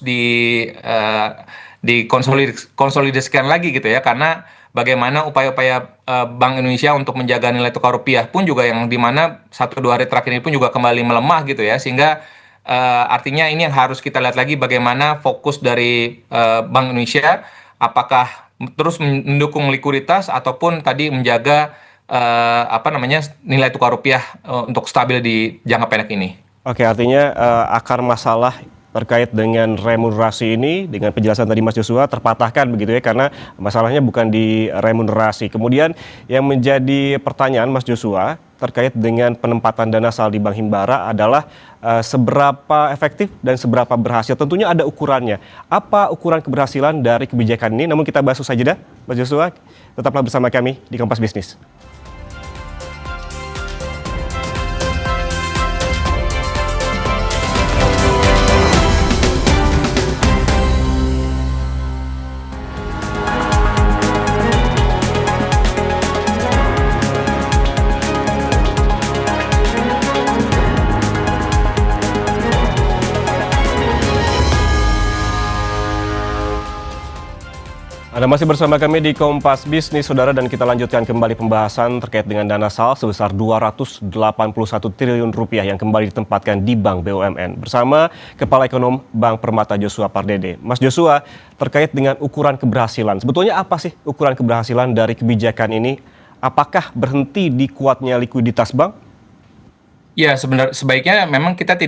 dikonsolidasikan lagi gitu ya, karena bagaimana upaya-upaya Bank Indonesia untuk menjaga nilai tukar rupiah pun juga yang dimana 1-2 hari terakhir ini pun juga kembali melemah gitu ya, sehingga artinya ini yang harus kita lihat lagi bagaimana fokus dari Bank Indonesia, apakah terus mendukung likuiditas ataupun tadi menjaga nilai tukar rupiah untuk stabil di jangka pendek ini. Oke, artinya akar masalah terkait dengan remunerasi ini dengan penjelasan tadi Mas Joshua terpatahkan begitu ya, karena masalahnya bukan di remunerasi. Kemudian yang menjadi pertanyaan Mas Joshua terkait dengan penempatan dana SAL di Bank Himbara adalah seberapa efektif dan seberapa berhasil. Tentunya ada ukurannya. Apa ukuran keberhasilan dari kebijakan ini? Namun kita bahas usai jeda. Mas Joshua, tetaplah bersama kami di Kompas Bisnis. Anda masih bersama kami di Kompas Bisnis, Saudara, dan kita lanjutkan kembali pembahasan terkait dengan dana SAL sebesar 281 triliun rupiah yang kembali ditempatkan di Bank BUMN bersama Kepala Ekonom Bank Permata Joshua Pardede. Mas Joshua, terkait dengan ukuran keberhasilan, sebetulnya apa sih ukuran keberhasilan dari kebijakan ini? apakah berhenti di kuatnya likuiditas bank? Ya, sebaiknya memang kita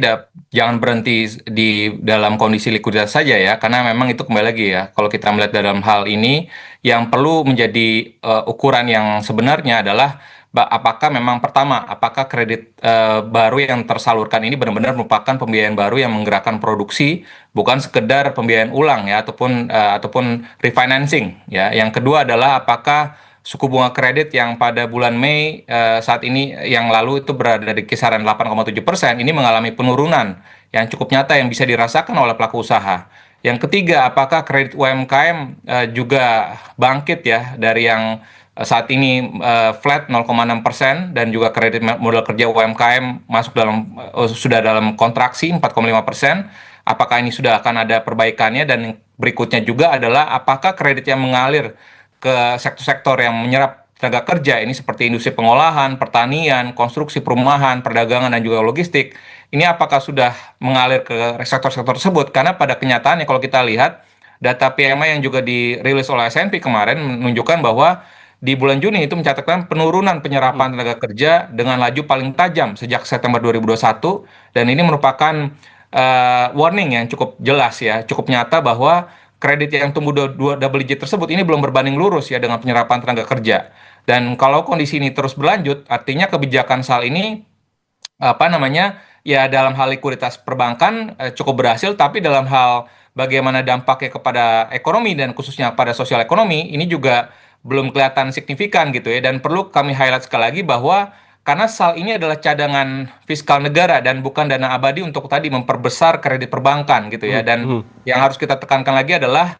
jangan berhenti di dalam kondisi likuiditas saja ya, karena memang itu kembali lagi ya, kalau kita melihat dalam hal ini, yang perlu menjadi ukuran yang sebenarnya adalah apakah memang pertama, apakah kredit baru yang tersalurkan ini benar-benar merupakan pembiayaan baru yang menggerakkan produksi, bukan sekedar pembiayaan ulang ya, ataupun refinancing ya. Yang kedua adalah apakah suku bunga kredit yang pada bulan Mei saat ini yang lalu itu berada di kisaran 8,7%, ini mengalami penurunan yang cukup nyata yang bisa dirasakan oleh pelaku usaha. Yang ketiga, apakah kredit UMKM juga bangkit ya dari yang saat ini flat 0,6% dan juga kredit modal kerja UMKM masuk sudah dalam kontraksi 4,5%. Apakah ini sudah akan ada perbaikannya, dan berikutnya juga adalah apakah kredit yang mengalir ke sektor-sektor yang menyerap tenaga kerja ini seperti industri pengolahan, pertanian, konstruksi perumahan, perdagangan, dan juga logistik, ini apakah sudah mengalir ke sektor-sektor tersebut? Karena pada kenyataannya kalau kita lihat data PMI yang juga dirilis oleh S&P kemarin menunjukkan bahwa di bulan Juni itu mencatatkan penurunan penyerapan tenaga kerja dengan laju paling tajam sejak September 2021, dan ini merupakan warning yang cukup jelas ya, cukup nyata bahwa kredit yang tumbuh double digit tersebut ini belum berbanding lurus ya dengan penyerapan tenaga kerja. Dan kalau kondisi ini terus berlanjut, artinya kebijakan SAL ini ya dalam hal likuiditas perbankan cukup berhasil, tapi dalam hal bagaimana dampaknya kepada ekonomi dan khususnya pada sosial ekonomi ini juga belum kelihatan signifikan gitu ya. Dan perlu kami highlight sekali lagi bahwa karena SAL ini adalah cadangan fiskal negara dan bukan dana abadi untuk tadi memperbesar kredit perbankan gitu ya. Dan yang harus kita tekankan lagi adalah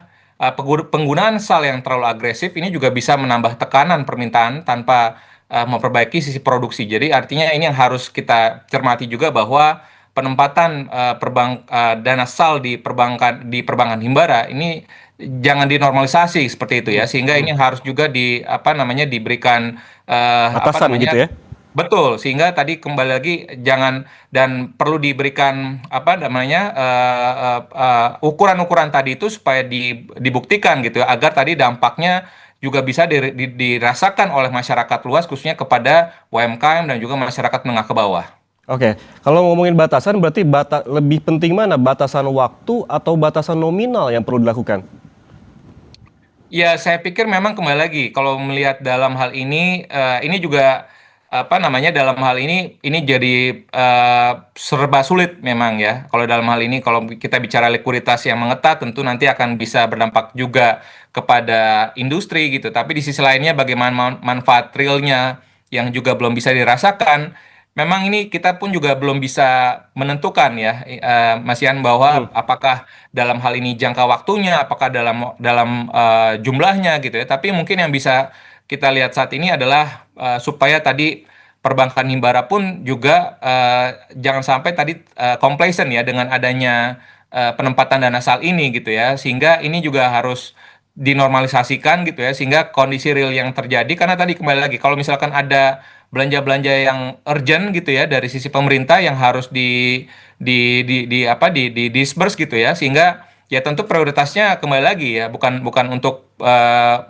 penggunaan SAL yang terlalu agresif ini juga bisa menambah tekanan permintaan tanpa memperbaiki sisi produksi. Jadi artinya ini yang harus kita cermati juga bahwa penempatan dana SAL di perbankan himbara ini jangan dinormalisasi seperti itu ya, sehingga ini harus juga diberikan batasan gitu ya. Betul, sehingga tadi kembali lagi jangan, dan perlu diberikan ukuran-ukuran tadi itu supaya dibuktikan gitu ya, agar tadi dampaknya juga bisa dirasakan oleh masyarakat luas, khususnya kepada UMKM dan juga masyarakat menengah ke bawah. Oke, kalau ngomongin batasan berarti lebih penting mana, batasan waktu atau batasan nominal yang perlu dilakukan? Ya, saya pikir memang kembali lagi kalau melihat dalam hal ini juga dalam hal ini jadi serba sulit memang ya. Kalau dalam hal ini, kalau kita bicara likuiditas yang mengetat, tentu nanti akan bisa berdampak juga kepada industri gitu. Tapi di sisi lainnya bagaimana manfaat realnya yang juga belum bisa dirasakan. Memang ini kita pun juga belum bisa menentukan ya, Mas Ian, bahwa apakah dalam hal ini jangka waktunya, apakah dalam jumlahnya gitu ya. Tapi mungkin yang bisa kita lihat saat ini adalah supaya tadi perbankan himbara pun juga jangan sampai tadi complacent ya dengan adanya penempatan dana SAL ini gitu ya, sehingga ini juga harus dinormalisasikan gitu ya, sehingga kondisi real yang terjadi, karena tadi kembali lagi kalau misalkan ada belanja-belanja yang urgent gitu ya dari sisi pemerintah yang harus di disburse gitu ya, sehingga ya tentu prioritasnya kembali lagi ya bukan untuk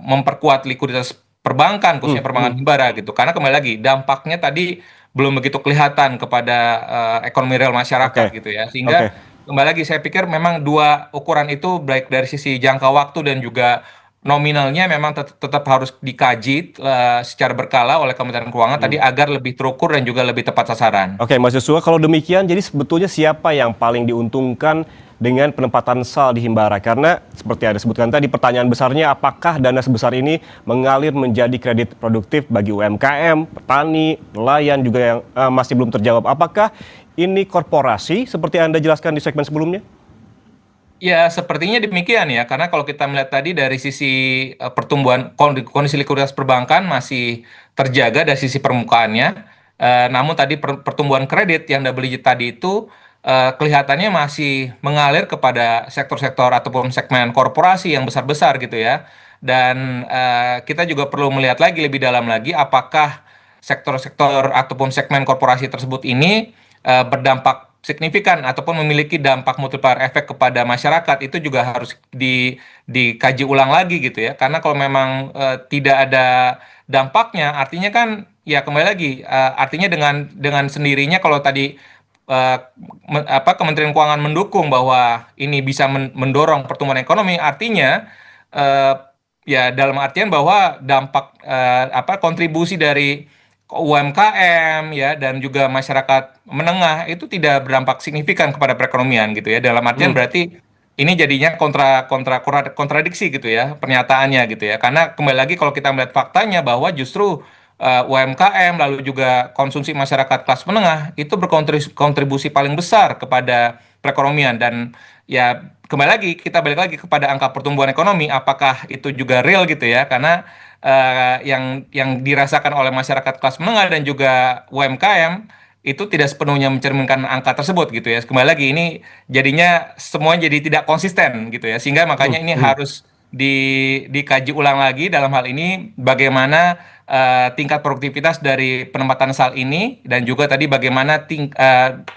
memperkuat likuiditas perbankan, khususnya perbankan himbara gitu, karena kembali lagi dampaknya tadi belum begitu kelihatan kepada ekonomi real masyarakat gitu ya, sehingga kembali lagi saya pikir memang dua ukuran itu baik dari sisi jangka waktu dan juga nominalnya memang tetap harus dikaji secara berkala oleh Kementerian Keuangan tadi agar lebih terukur dan juga lebih tepat sasaran. Oke, Mas Yosua, kalau demikian jadi sebetulnya siapa yang paling diuntungkan dengan penempatan SAL di himbara? Karena seperti ada sebutkan tadi, pertanyaan besarnya apakah dana sebesar ini mengalir menjadi kredit produktif bagi UMKM, petani, nelayan juga yang masih belum terjawab. Apakah ini korporasi seperti Anda jelaskan di segmen sebelumnya? Ya, sepertinya demikian ya, karena kalau kita melihat tadi dari sisi pertumbuhan kondisi likuiditas perbankan masih terjaga dari sisi permukaannya, namun tadi pertumbuhan kredit yang double digit tadi itu kelihatannya masih mengalir kepada sektor-sektor ataupun segmen korporasi yang besar-besar gitu ya, dan kita juga perlu melihat lagi lebih dalam lagi apakah sektor-sektor ataupun segmen korporasi tersebut ini berdampak signifikan ataupun memiliki dampak multiplier efek kepada masyarakat, itu juga harus dikaji ulang lagi gitu ya, karena kalau memang tidak ada dampaknya artinya kan ya kembali lagi artinya dengan sendirinya kalau tadi Kementerian Keuangan mendukung bahwa ini bisa mendorong pertumbuhan ekonomi, artinya eh, ya dalam artian bahwa dampak kontribusi dari UMKM ya dan juga masyarakat menengah itu tidak berdampak signifikan kepada perekonomian gitu ya. Dalam artian berarti ini jadinya kontradiksi gitu ya pernyataannya gitu ya. Karena kembali lagi kalau kita melihat faktanya bahwa justru UMKM lalu juga konsumsi masyarakat kelas menengah itu berkontribusi paling besar kepada perekonomian dan ya kembali lagi kita balik lagi kepada angka pertumbuhan ekonomi apakah itu juga real gitu ya karena yang dirasakan oleh masyarakat kelas menengah dan juga UMKM itu tidak sepenuhnya mencerminkan angka tersebut gitu ya. Kembali lagi ini jadinya semuanya jadi tidak konsisten gitu ya. Sehingga makanya ini harus dikaji ulang lagi dalam hal ini bagaimana tingkat produktivitas dari penempatan sal ini dan juga tadi bagaimana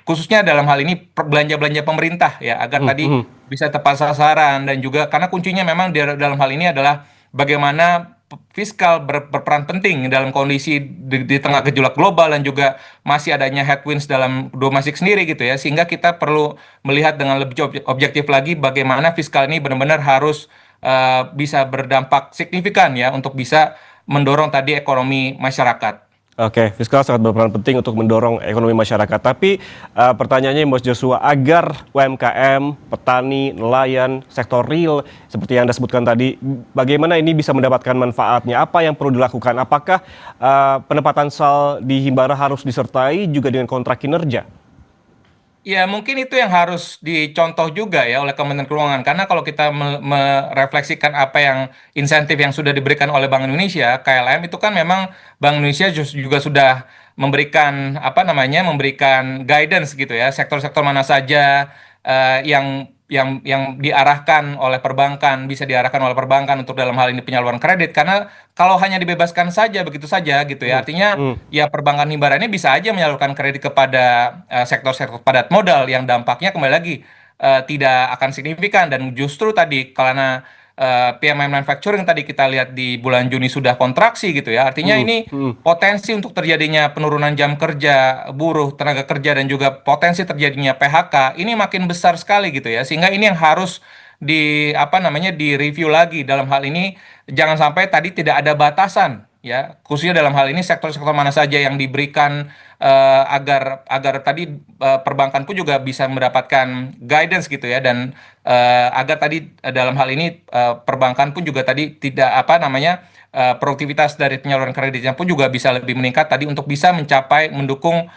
khususnya dalam hal ini belanja-belanja pemerintah ya agar tadi bisa tepat sasaran dan juga karena kuncinya memang dalam hal ini adalah bagaimana fiskal berperan penting dalam kondisi di tengah gejolak global dan juga masih adanya headwinds dalam domestik sendiri gitu ya sehingga kita perlu melihat dengan lebih objektif lagi bagaimana fiskal ini benar-benar harus bisa berdampak signifikan ya untuk bisa mendorong tadi ekonomi masyarakat. Oke, fiskal sangat berperan penting untuk mendorong ekonomi masyarakat. Tapi pertanyaannya Mas Joshua, agar UMKM, petani, nelayan, sektor real seperti yang Anda sebutkan tadi, bagaimana ini bisa mendapatkan manfaatnya? Apa yang perlu dilakukan? Apakah penempatan sal di Himbara harus disertai juga dengan kontrak kinerja? Ya mungkin itu yang harus dicontoh juga ya oleh Kementerian Keuangan karena kalau kita merefleksikan apa yang insentif yang sudah diberikan oleh Bank Indonesia KLM itu kan memang Bank Indonesia juga sudah memberikan memberikan guidance gitu ya sektor-sektor mana saja yang diarahkan oleh perbankan bisa diarahkan oleh perbankan untuk dalam hal ini penyaluran kredit karena kalau hanya dibebaskan saja begitu saja gitu ya artinya ya perbankan Himbara ini bisa aja menyalurkan kredit kepada sektor-sektor padat modal yang dampaknya kembali lagi tidak akan signifikan dan justru tadi karena PMI manufacturing tadi kita lihat di bulan Juni sudah kontraksi gitu ya artinya ini potensi untuk terjadinya penurunan jam kerja buruh tenaga kerja dan juga potensi terjadinya PHK ini makin besar sekali gitu ya sehingga ini yang harus di review lagi dalam hal ini jangan sampai tadi tidak ada batasan ya khususnya dalam hal ini sektor-sektor mana saja yang diberikan agar tadi perbankan pun juga bisa mendapatkan guidance gitu ya dan agar tadi dalam hal ini perbankan pun juga tadi tidak produktivitas dari penyaluran kreditnya pun juga bisa lebih meningkat tadi untuk bisa mencapai mendukung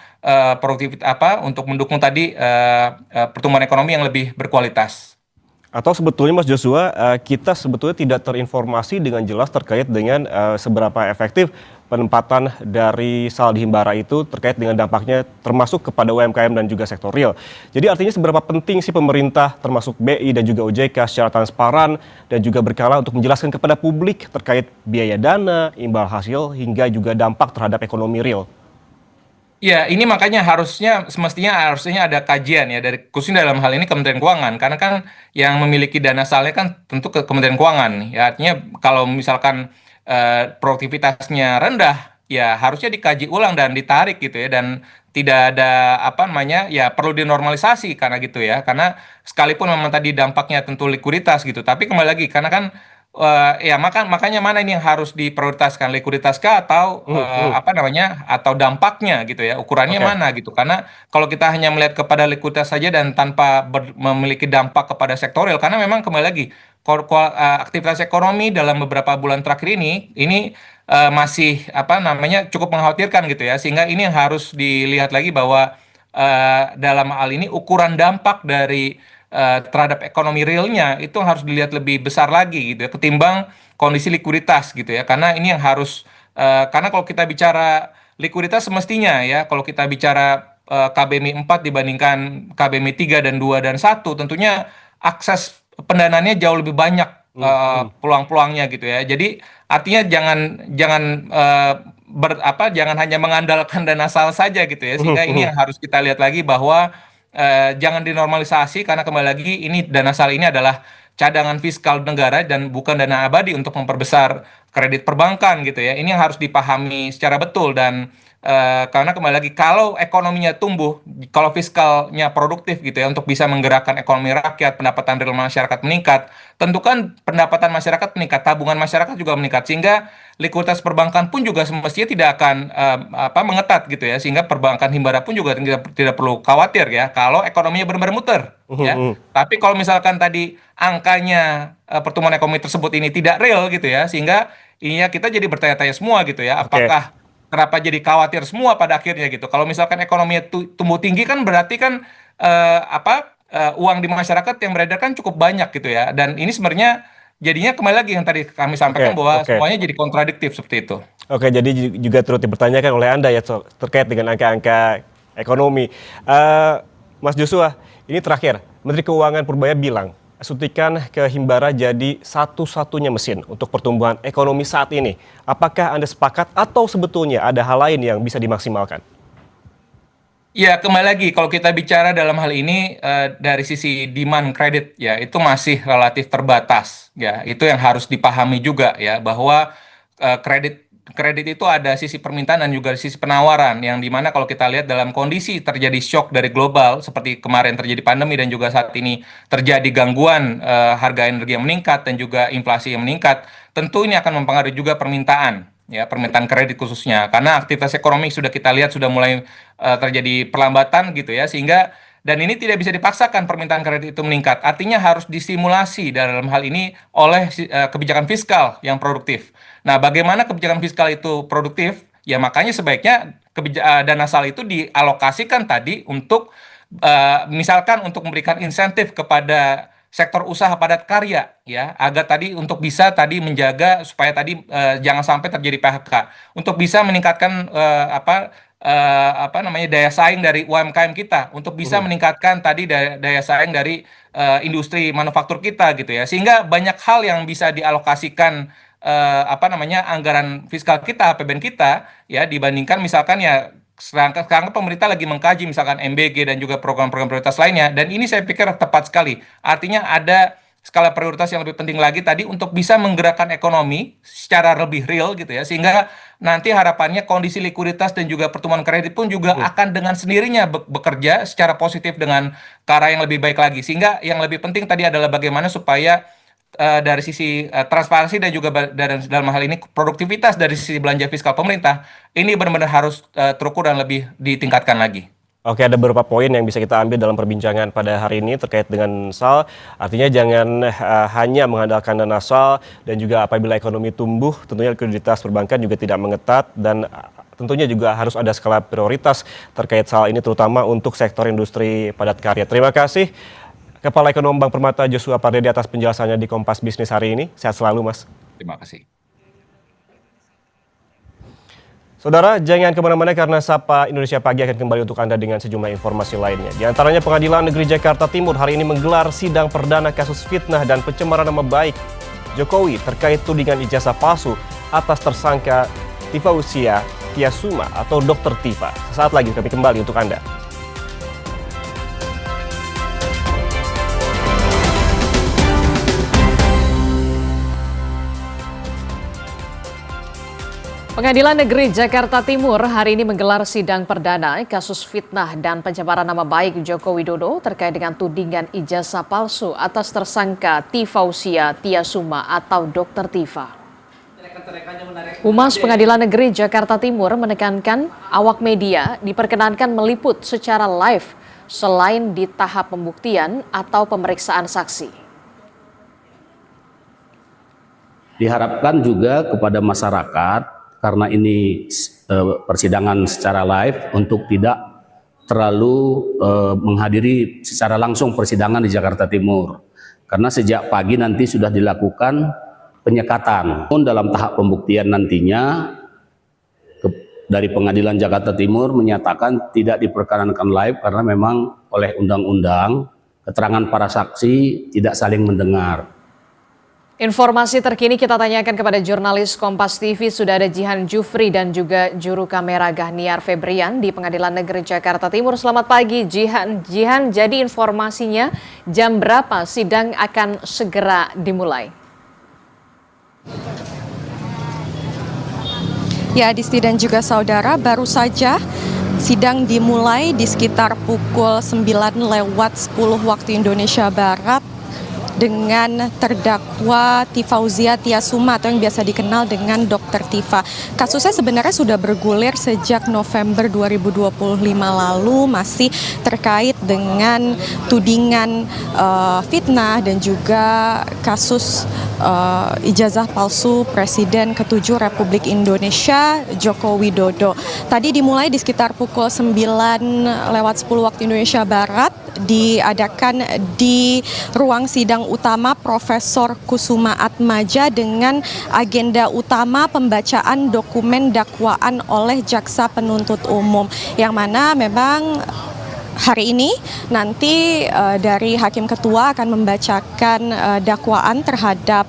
produktivitas untuk mendukung tadi pertumbuhan ekonomi yang lebih berkualitas. Atau sebetulnya Mas Joshua, kita sebetulnya tidak terinformasi dengan jelas terkait dengan seberapa efektif penempatan dari sal di Himbara itu terkait dengan dampaknya termasuk kepada UMKM dan juga sektor real. Jadi artinya seberapa penting sih pemerintah termasuk BI dan juga OJK secara transparan dan juga berkala untuk menjelaskan kepada publik terkait biaya dana, imbal hasil hingga juga dampak terhadap ekonomi real. Ya, ini makanya semestinya ada kajian ya dari khususnya dalam hal ini Kementerian Keuangan karena kan yang memiliki dana salnya kan tentu ke Kementerian Keuangan. Ya, artinya kalau misalkan produktivitasnya rendah, ya harusnya dikaji ulang dan ditarik gitu ya dan tidak ada ya perlu dinormalisasi karena gitu ya. Karena sekalipun memang tadi dampaknya tentu likuiditas gitu, tapi kembali lagi karena kan makanya mana ini yang harus diprioritaskan likuiditas kah atau atau dampaknya gitu ya ukurannya mana gitu karena kalau kita hanya melihat kepada likuiditas saja dan tanpa memiliki dampak kepada sektorial karena memang kembali lagi aktivitas ekonomi dalam beberapa bulan terakhir ini masih cukup mengkhawatirkan gitu ya sehingga ini yang harus dilihat lagi bahwa dalam hal ini ukuran dampak dari terhadap ekonomi realnya itu harus dilihat lebih besar lagi gitu ya ketimbang kondisi likuiditas gitu ya karena ini yang harus karena kalau kita bicara likuiditas semestinya ya kalau kita bicara KBMI 4 dibandingkan KBMI 3 dan 2 dan 1 tentunya akses pendanaannya jauh lebih banyak peluang-peluangnya gitu ya jadi artinya jangan hanya mengandalkan dana sal saja gitu ya sehingga ini yang harus kita lihat lagi bahwa jangan dinormalisasi karena kembali lagi ini dana sal ini adalah cadangan fiskal negara dan bukan dana abadi untuk memperbesar kredit perbankan gitu ya. Ini yang harus dipahami secara betul dan karena kembali lagi kalau ekonominya tumbuh, kalau fiskalnya produktif gitu ya untuk bisa menggerakkan ekonomi rakyat, pendapatan real masyarakat meningkat, tentu kan pendapatan masyarakat meningkat, tabungan masyarakat juga meningkat sehingga likuiditas perbankan pun juga semestinya tidak akan mengetat gitu ya, sehingga perbankan himbara pun juga tidak perlu khawatir ya kalau ekonominya benar-benar muter ya. Tapi kalau misalkan tadi angkanya pertumbuhan ekonomi tersebut ini tidak real gitu ya, sehingga ininya kita jadi bertanya-tanya semua gitu ya, apakah kenapa jadi khawatir semua pada akhirnya gitu. Kalau misalkan ekonominya tumbuh tinggi kan berarti kan uang di masyarakat yang beredar kan cukup banyak gitu ya. Dan ini sebenarnya jadinya kembali lagi yang tadi kami sampaikan bahwa semuanya jadi kontradiktif seperti itu. Oke, jadi juga turut dipertanyakan oleh Anda ya terkait dengan angka-angka ekonomi. Mas Joshua, ini terakhir, Menteri Keuangan Purbaya bilang suntikan ke Himbara jadi satu-satunya mesin untuk pertumbuhan ekonomi saat ini. Apakah Anda sepakat atau sebetulnya ada hal lain yang bisa dimaksimalkan? Ya, kembali lagi kalau kita bicara dalam hal ini dari sisi demand kredit ya itu masih relatif terbatas ya. Itu yang harus dipahami juga ya bahwa kredit itu ada sisi permintaan dan juga sisi penawaran yang dimana kalau kita lihat dalam kondisi terjadi shock dari global seperti kemarin terjadi pandemi dan juga saat ini terjadi gangguan harga energi yang meningkat dan juga inflasi yang meningkat, tentu ini akan mempengaruhi juga permintaan ya, permintaan kredit khususnya karena aktivitas ekonomi sudah kita lihat sudah mulai terjadi perlambatan gitu ya, sehingga dan ini tidak bisa dipaksakan permintaan kredit itu meningkat. Artinya harus distimulasi dalam hal ini oleh kebijakan fiskal yang produktif. Nah, bagaimana kebijakan fiskal itu produktif? Ya makanya sebaiknya dana asal itu dialokasikan tadi untuk misalkan untuk memberikan insentif kepada sektor usaha padat karya ya, agar tadi untuk bisa tadi menjaga supaya tadi jangan sampai terjadi PHK. Untuk bisa meningkatkan daya saing dari UMKM kita, untuk bisa meningkatkan tadi daya saing dari industri manufaktur kita gitu ya, sehingga banyak hal yang bisa dialokasikan anggaran fiskal kita, APBN kita ya, dibandingkan misalkan ya sekarang pemerintah lagi mengkaji misalkan MBG dan juga program-program prioritas lainnya, dan ini saya pikir tepat sekali. Artinya ada skala prioritas yang lebih penting lagi tadi untuk bisa menggerakkan ekonomi secara lebih real gitu ya, sehingga nanti harapannya kondisi likuiditas dan juga pertumbuhan kredit pun juga akan dengan sendirinya bekerja secara positif dengan ke arah yang lebih baik lagi. Sehingga yang lebih penting tadi adalah bagaimana supaya dari sisi transparansi dan juga dalam hal ini produktivitas dari sisi belanja fiskal pemerintah ini benar-benar harus terukur dan lebih ditingkatkan lagi. Oke, ada beberapa poin yang bisa kita ambil dalam perbincangan pada hari ini terkait dengan SAL. Artinya jangan hanya mengandalkan dana SAL dan juga apabila ekonomi tumbuh tentunya likuiditas perbankan juga tidak mengetat dan tentunya juga harus ada skala prioritas terkait SAL ini terutama untuk sektor industri padat karya. Terima kasih Kepala Ekonom Bank Permata Joshua Pardede atas penjelasannya di Kompas Bisnis hari ini. Sehat selalu, Mas. Terima kasih. Saudara, jangan kemana-mana karena Sapa Indonesia Pagi akan kembali untuk Anda dengan sejumlah informasi lainnya. Di antaranya Pengadilan Negeri Jakarta Timur hari ini menggelar sidang perdana kasus fitnah dan pencemaran nama baik Jokowi terkait tudingan ijazah palsu atas tersangka Tifausia Tiasuma atau Dr. Tifa. Sesaat lagi kami kembali untuk Anda. Pengadilan Negeri Jakarta Timur hari ini menggelar sidang perdana kasus fitnah dan pencemaran nama baik Joko Widodo terkait dengan tudingan ijazah palsu atas tersangka Tifausia Tiasuma atau Dr. Tifa. Humas Pengadilan Negeri Jakarta Timur menekankan awak media diperkenankan meliput secara live selain di tahap pembuktian atau pemeriksaan saksi. Diharapkan juga kepada masyarakat karena ini persidangan secara live untuk tidak terlalu menghadiri secara langsung persidangan di Jakarta Timur. Karena sejak pagi nanti sudah dilakukan penyekatan. Dalam tahap pembuktian nantinya dari Pengadilan Jakarta Timur menyatakan tidak diperkenankan live karena memang oleh undang-undang keterangan para saksi tidak saling mendengar. Informasi terkini kita tanyakan kepada jurnalis Kompas TV. Sudah ada Jihan Jufri dan juga juru kamera Gahniar Febrian di Pengadilan Negeri Jakarta Timur. Selamat pagi Jihan. Jihan, jadi informasinya jam berapa sidang akan segera dimulai? Ya, Disti dan juga saudara, baru saja sidang dimulai di sekitar pukul 9:10 waktu Indonesia Barat dengan terdakwa Tifauzia Tiasuma atau yang biasa dikenal dengan Dr. Tifa. Kasusnya sebenarnya sudah bergulir sejak November 2025 lalu, masih terkait dengan tudingan fitnah dan juga kasus ijazah palsu Presiden ke-7 Republik Indonesia Joko Widodo. Tadi dimulai di sekitar pukul 9:10 waktu Indonesia Barat, diadakan di ruang sidang utama Profesor Kusuma Atmaja dengan agenda utama pembacaan dokumen dakwaan oleh jaksa penuntut umum, yang mana memang hari ini nanti dari Hakim Ketua akan membacakan dakwaan terhadap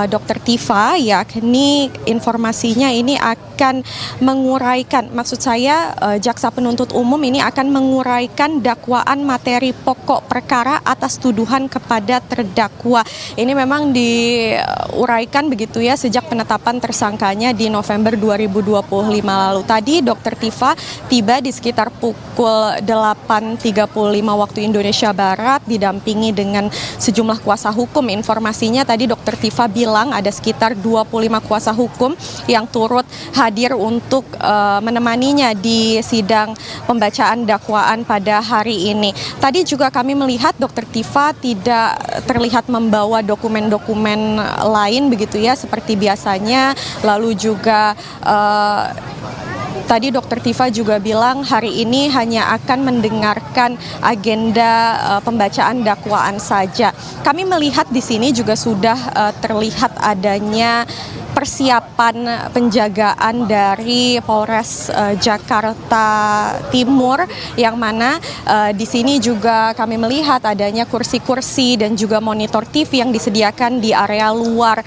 Dr. Tifa, yakni informasinya ini akan menguraikan, maksud saya jaksa penuntut umum ini akan menguraikan dakwaan materi pokok perkara atas tuduhan kepada terdakwa. Ini memang diuraikan begitu ya sejak penetapan tersangkanya di November 2025 lalu. Tadi Dr. Tifa tiba di sekitar pukul 8:35 waktu Indonesia Barat didampingi dengan sejumlah kuasa hukum. Informasinya tadi Dr. Tifa bilang ada sekitar 25 kuasa hukum yang turut hadir untuk menemaninya di sidang pembacaan dakwaan pada hari ini. Tadi juga kami melihat Dr. Tifa tidak terlihat membawa dokumen-dokumen lain begitu ya seperti biasanya. Lalu juga tadi Dr. Tifa juga bilang hari ini hanya akan mendengarkan agenda pembacaan dakwaan saja. Kami melihat di sini juga sudah terlihat adanya persiapan penjagaan dari Polres Jakarta Timur, yang mana di sini juga kami melihat adanya kursi-kursi dan juga monitor TV yang disediakan di area luar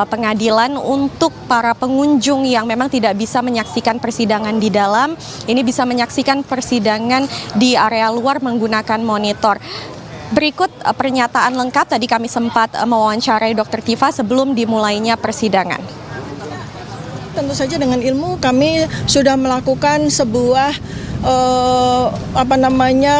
pengadilan untuk para pengunjung yang memang tidak bisa menyaksikan persidangan di dalam. Ini bisa menyaksikan persidangan di area luar menggunakan monitor. Berikut pernyataan lengkap, tadi kami sempat mewawancarai Dr. Tifa sebelum dimulainya persidangan. Tentu saja dengan ilmu kami sudah melakukan sebuah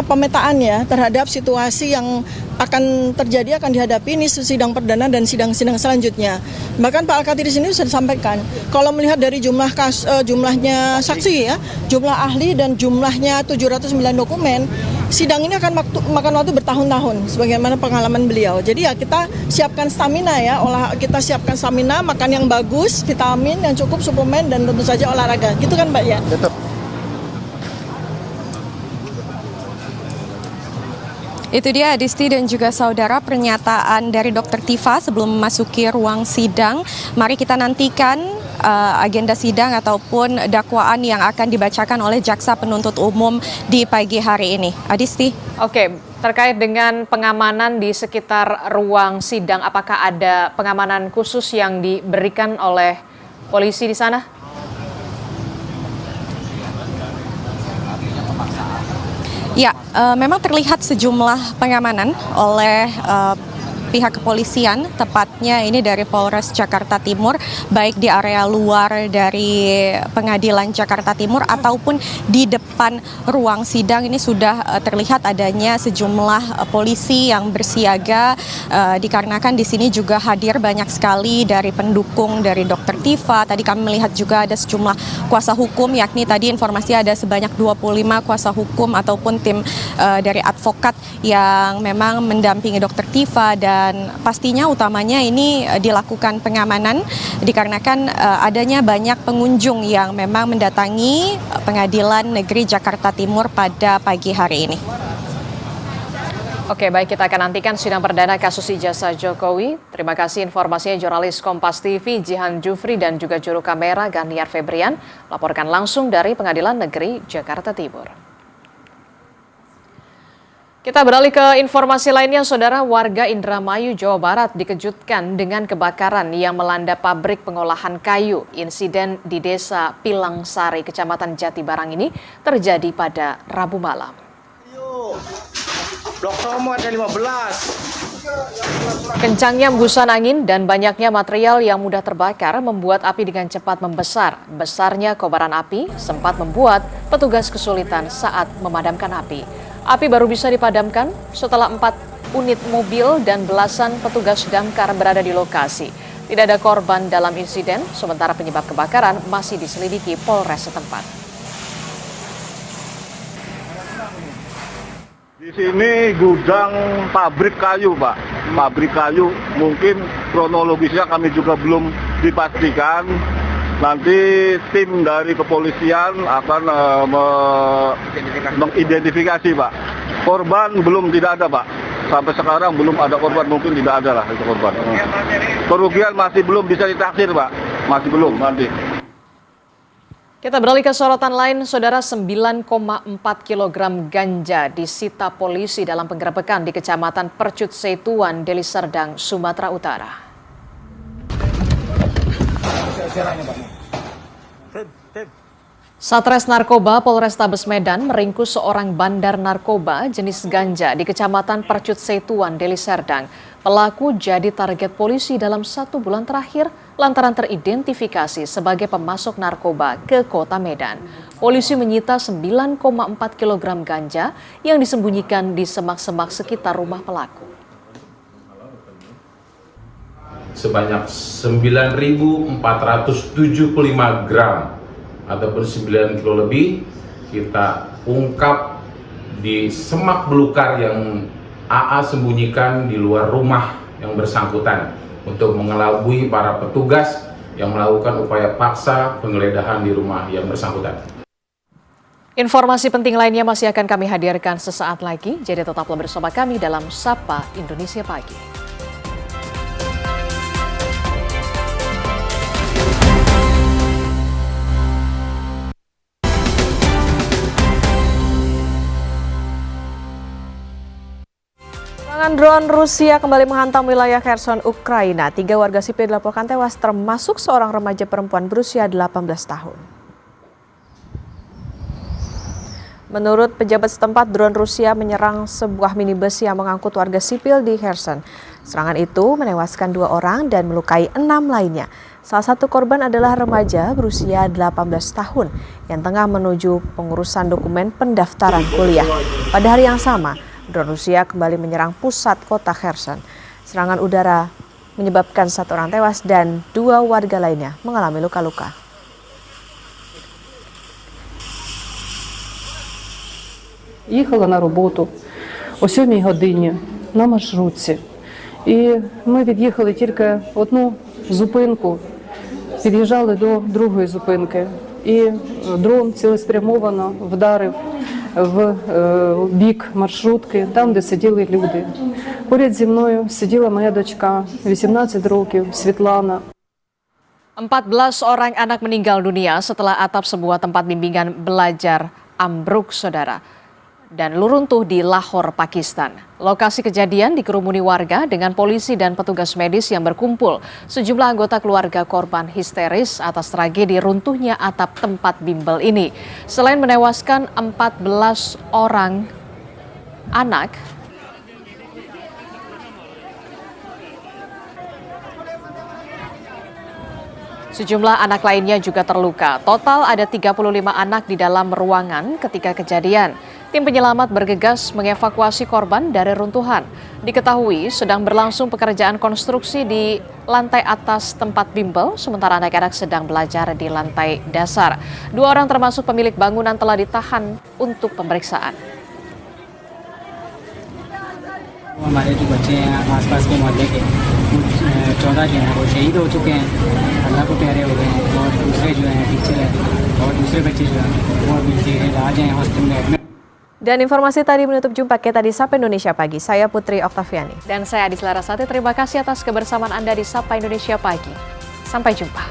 pemetaan ya terhadap situasi yang akan terjadi, akan dihadapi ini sidang perdana dan sidang-sidang selanjutnya. Bahkan Pak Alkati di sini sudah disampaikan, kalau melihat dari jumlahnya saksi ya, jumlah ahli dan jumlahnya 709 dokumen, sidang ini akan makan waktu bertahun-tahun sebagaimana pengalaman beliau. Jadi ya kita siapkan stamina ya, kita siapkan stamina, makan yang bagus, vitamin yang cukup, suplemen, dan tentu saja olahraga. Gitu kan Mbak ya? Betul. Itu dia Adisti dan juga saudara pernyataan dari Dr. Tifa sebelum memasuki ruang sidang. Mari kita nantikan agenda sidang ataupun dakwaan yang akan dibacakan oleh jaksa penuntut umum di pagi hari ini. Adisti. Oke, terkait dengan pengamanan di sekitar ruang sidang, apakah ada pengamanan khusus yang diberikan oleh polisi di sana? Ya, memang terlihat sejumlah pengamanan oleh pihak kepolisian, tepatnya ini dari Polres Jakarta Timur, baik di area luar dari Pengadilan Jakarta Timur ataupun di depan ruang sidang. Ini sudah terlihat adanya sejumlah polisi yang bersiaga, dikarenakan di sini juga hadir banyak sekali dari pendukung dari Dr. Tifa. Tadi kami melihat juga ada sejumlah kuasa hukum, yakni tadi informasi ada sebanyak 25 kuasa hukum ataupun tim dari advokat yang memang mendampingi Dr. Tifa, dan pastinya utamanya ini dilakukan pengamanan dikarenakan adanya banyak pengunjung yang memang mendatangi Pengadilan Negeri Jakarta Timur pada pagi hari ini. Oke, baik, kita akan nantikan sidang perdana kasus ijazah Jokowi. Terima kasih informasinya jurnalis Kompas TV Jihan Jufri dan juga juru kamera Gahniar Febrian laporkan langsung dari Pengadilan Negeri Jakarta Timur. Kita beralih ke informasi lainnya, Saudara. Warga Indramayu, Jawa Barat dikejutkan dengan kebakaran yang melanda pabrik pengolahan kayu. Insiden di Desa Pilangsari, Kecamatan Jatibarang ini terjadi pada Rabu malam. Blok Somo ada 15. Kencangnya hembusan angin dan banyaknya material yang mudah terbakar membuat api dengan cepat membesar. Besarnya kobaran api sempat membuat petugas kesulitan saat memadamkan api. Api baru bisa dipadamkan setelah 4 unit mobil dan belasan petugas damkar berada di lokasi. Tidak ada korban dalam insiden, sementara penyebab kebakaran masih diselidiki Polres setempat. Di sini gudang pabrik kayu, Pak. Pabrik kayu, mungkin kronologisnya kami juga belum dipastikan. Nanti tim dari kepolisian akan mengidentifikasi, Pak. Korban belum tidak ada, Pak. Sampai sekarang belum ada korban, mungkin tidak ada lah itu korban. Kerugian masih belum bisa ditaksir, Pak. Masih belum nanti. Kita beralih ke sorotan lain, Saudara. 9,4 kg ganja disita polisi dalam penggerebekan di Kecamatan Percut Setuan, Deli Serdang, Sumatera Utara. Satres Narkoba Polrestabes Medan meringkus seorang bandar narkoba jenis ganja di Kecamatan Percut Setuan, Deli Serdang. Pelaku jadi target polisi dalam 1 bulan terakhir lantaran teridentifikasi sebagai pemasok narkoba ke Kota Medan. Polisi menyita 9,4 kg ganja yang disembunyikan di semak-semak sekitar rumah pelaku. Sebanyak 9.475 gram ataupun 9 kilo lebih kita ungkap di semak belukar yang AA sembunyikan di luar rumah yang bersangkutan untuk mengelabui para petugas yang melakukan upaya paksa penggeledahan di rumah yang bersangkutan. Informasi penting lainnya masih akan kami hadirkan sesaat lagi, jadi tetaplah bersama kami dalam Sapa Indonesia Pagi. Serangan drone Rusia kembali menghantam wilayah Kherson, Ukraina. 3 warga sipil dilaporkan tewas, termasuk seorang remaja perempuan berusia 18 tahun. Menurut pejabat setempat, drone Rusia menyerang sebuah minibus yang mengangkut warga sipil di Kherson. Serangan itu menewaskan 2 orang dan melukai 6 lainnya. Salah satu korban adalah remaja berusia 18 tahun yang tengah menuju pengurusan dokumen pendaftaran kuliah. Pada hari yang sama, drone Rusia kembali menyerang pusat kota Kherson. Serangan udara menyebabkan 1 orang tewas dan 2 warga lainnya mengalami luka-luka. Їхала на роботу о 7 годині на маршрутці. І ми від'їхали тільки одну зупинку, під'їжджали до другої зупинки. І дрон цілеспрямовано вдарив в бік маршрутки, там, де сиділи люди. Поряд зі мною сиділа моя дочка, 18 років, Світлана. 14 orang anak meninggal dunia setelah atap sebuah tempat bimbingan belajar ambruk, Saudara, dan runtuh di Lahore, Pakistan. Lokasi kejadian dikerumuni warga dengan polisi dan petugas medis yang berkumpul. Sejumlah anggota keluarga korban histeris atas tragedi runtuhnya atap tempat bimbel ini. Selain menewaskan 14 orang anak, sejumlah anak lainnya juga terluka. Total ada 35 anak di dalam ruangan ketika kejadian. Tim penyelamat bergegas mengevakuasi korban dari runtuhan. Diketahui sedang berlangsung pekerjaan konstruksi di lantai atas tempat bimbel, sementara anak-anak sedang belajar di lantai dasar. 2 orang termasuk pemilik bangunan telah ditahan untuk pemeriksaan. हमारे जो बच्चे हैं आसपास के मोहल्ले के 14 जो हैं वो शहीद हो चुके हैं, अल्लाह को प्यारे हो गए हैं, और दूसरे जो हैं टीचर हैं और दूसरे बच्चे जो हैं वो अभी इलाज हैं हॉस्पिटल में admit. Dan informasi tadi menutup jumpa kita di Sapa Indonesia Pagi. Saya Putri Oktaviani. Dan saya Adis Larasati. Terima kasih atas kebersamaan Anda di Sapa Indonesia Pagi. Sampai jumpa.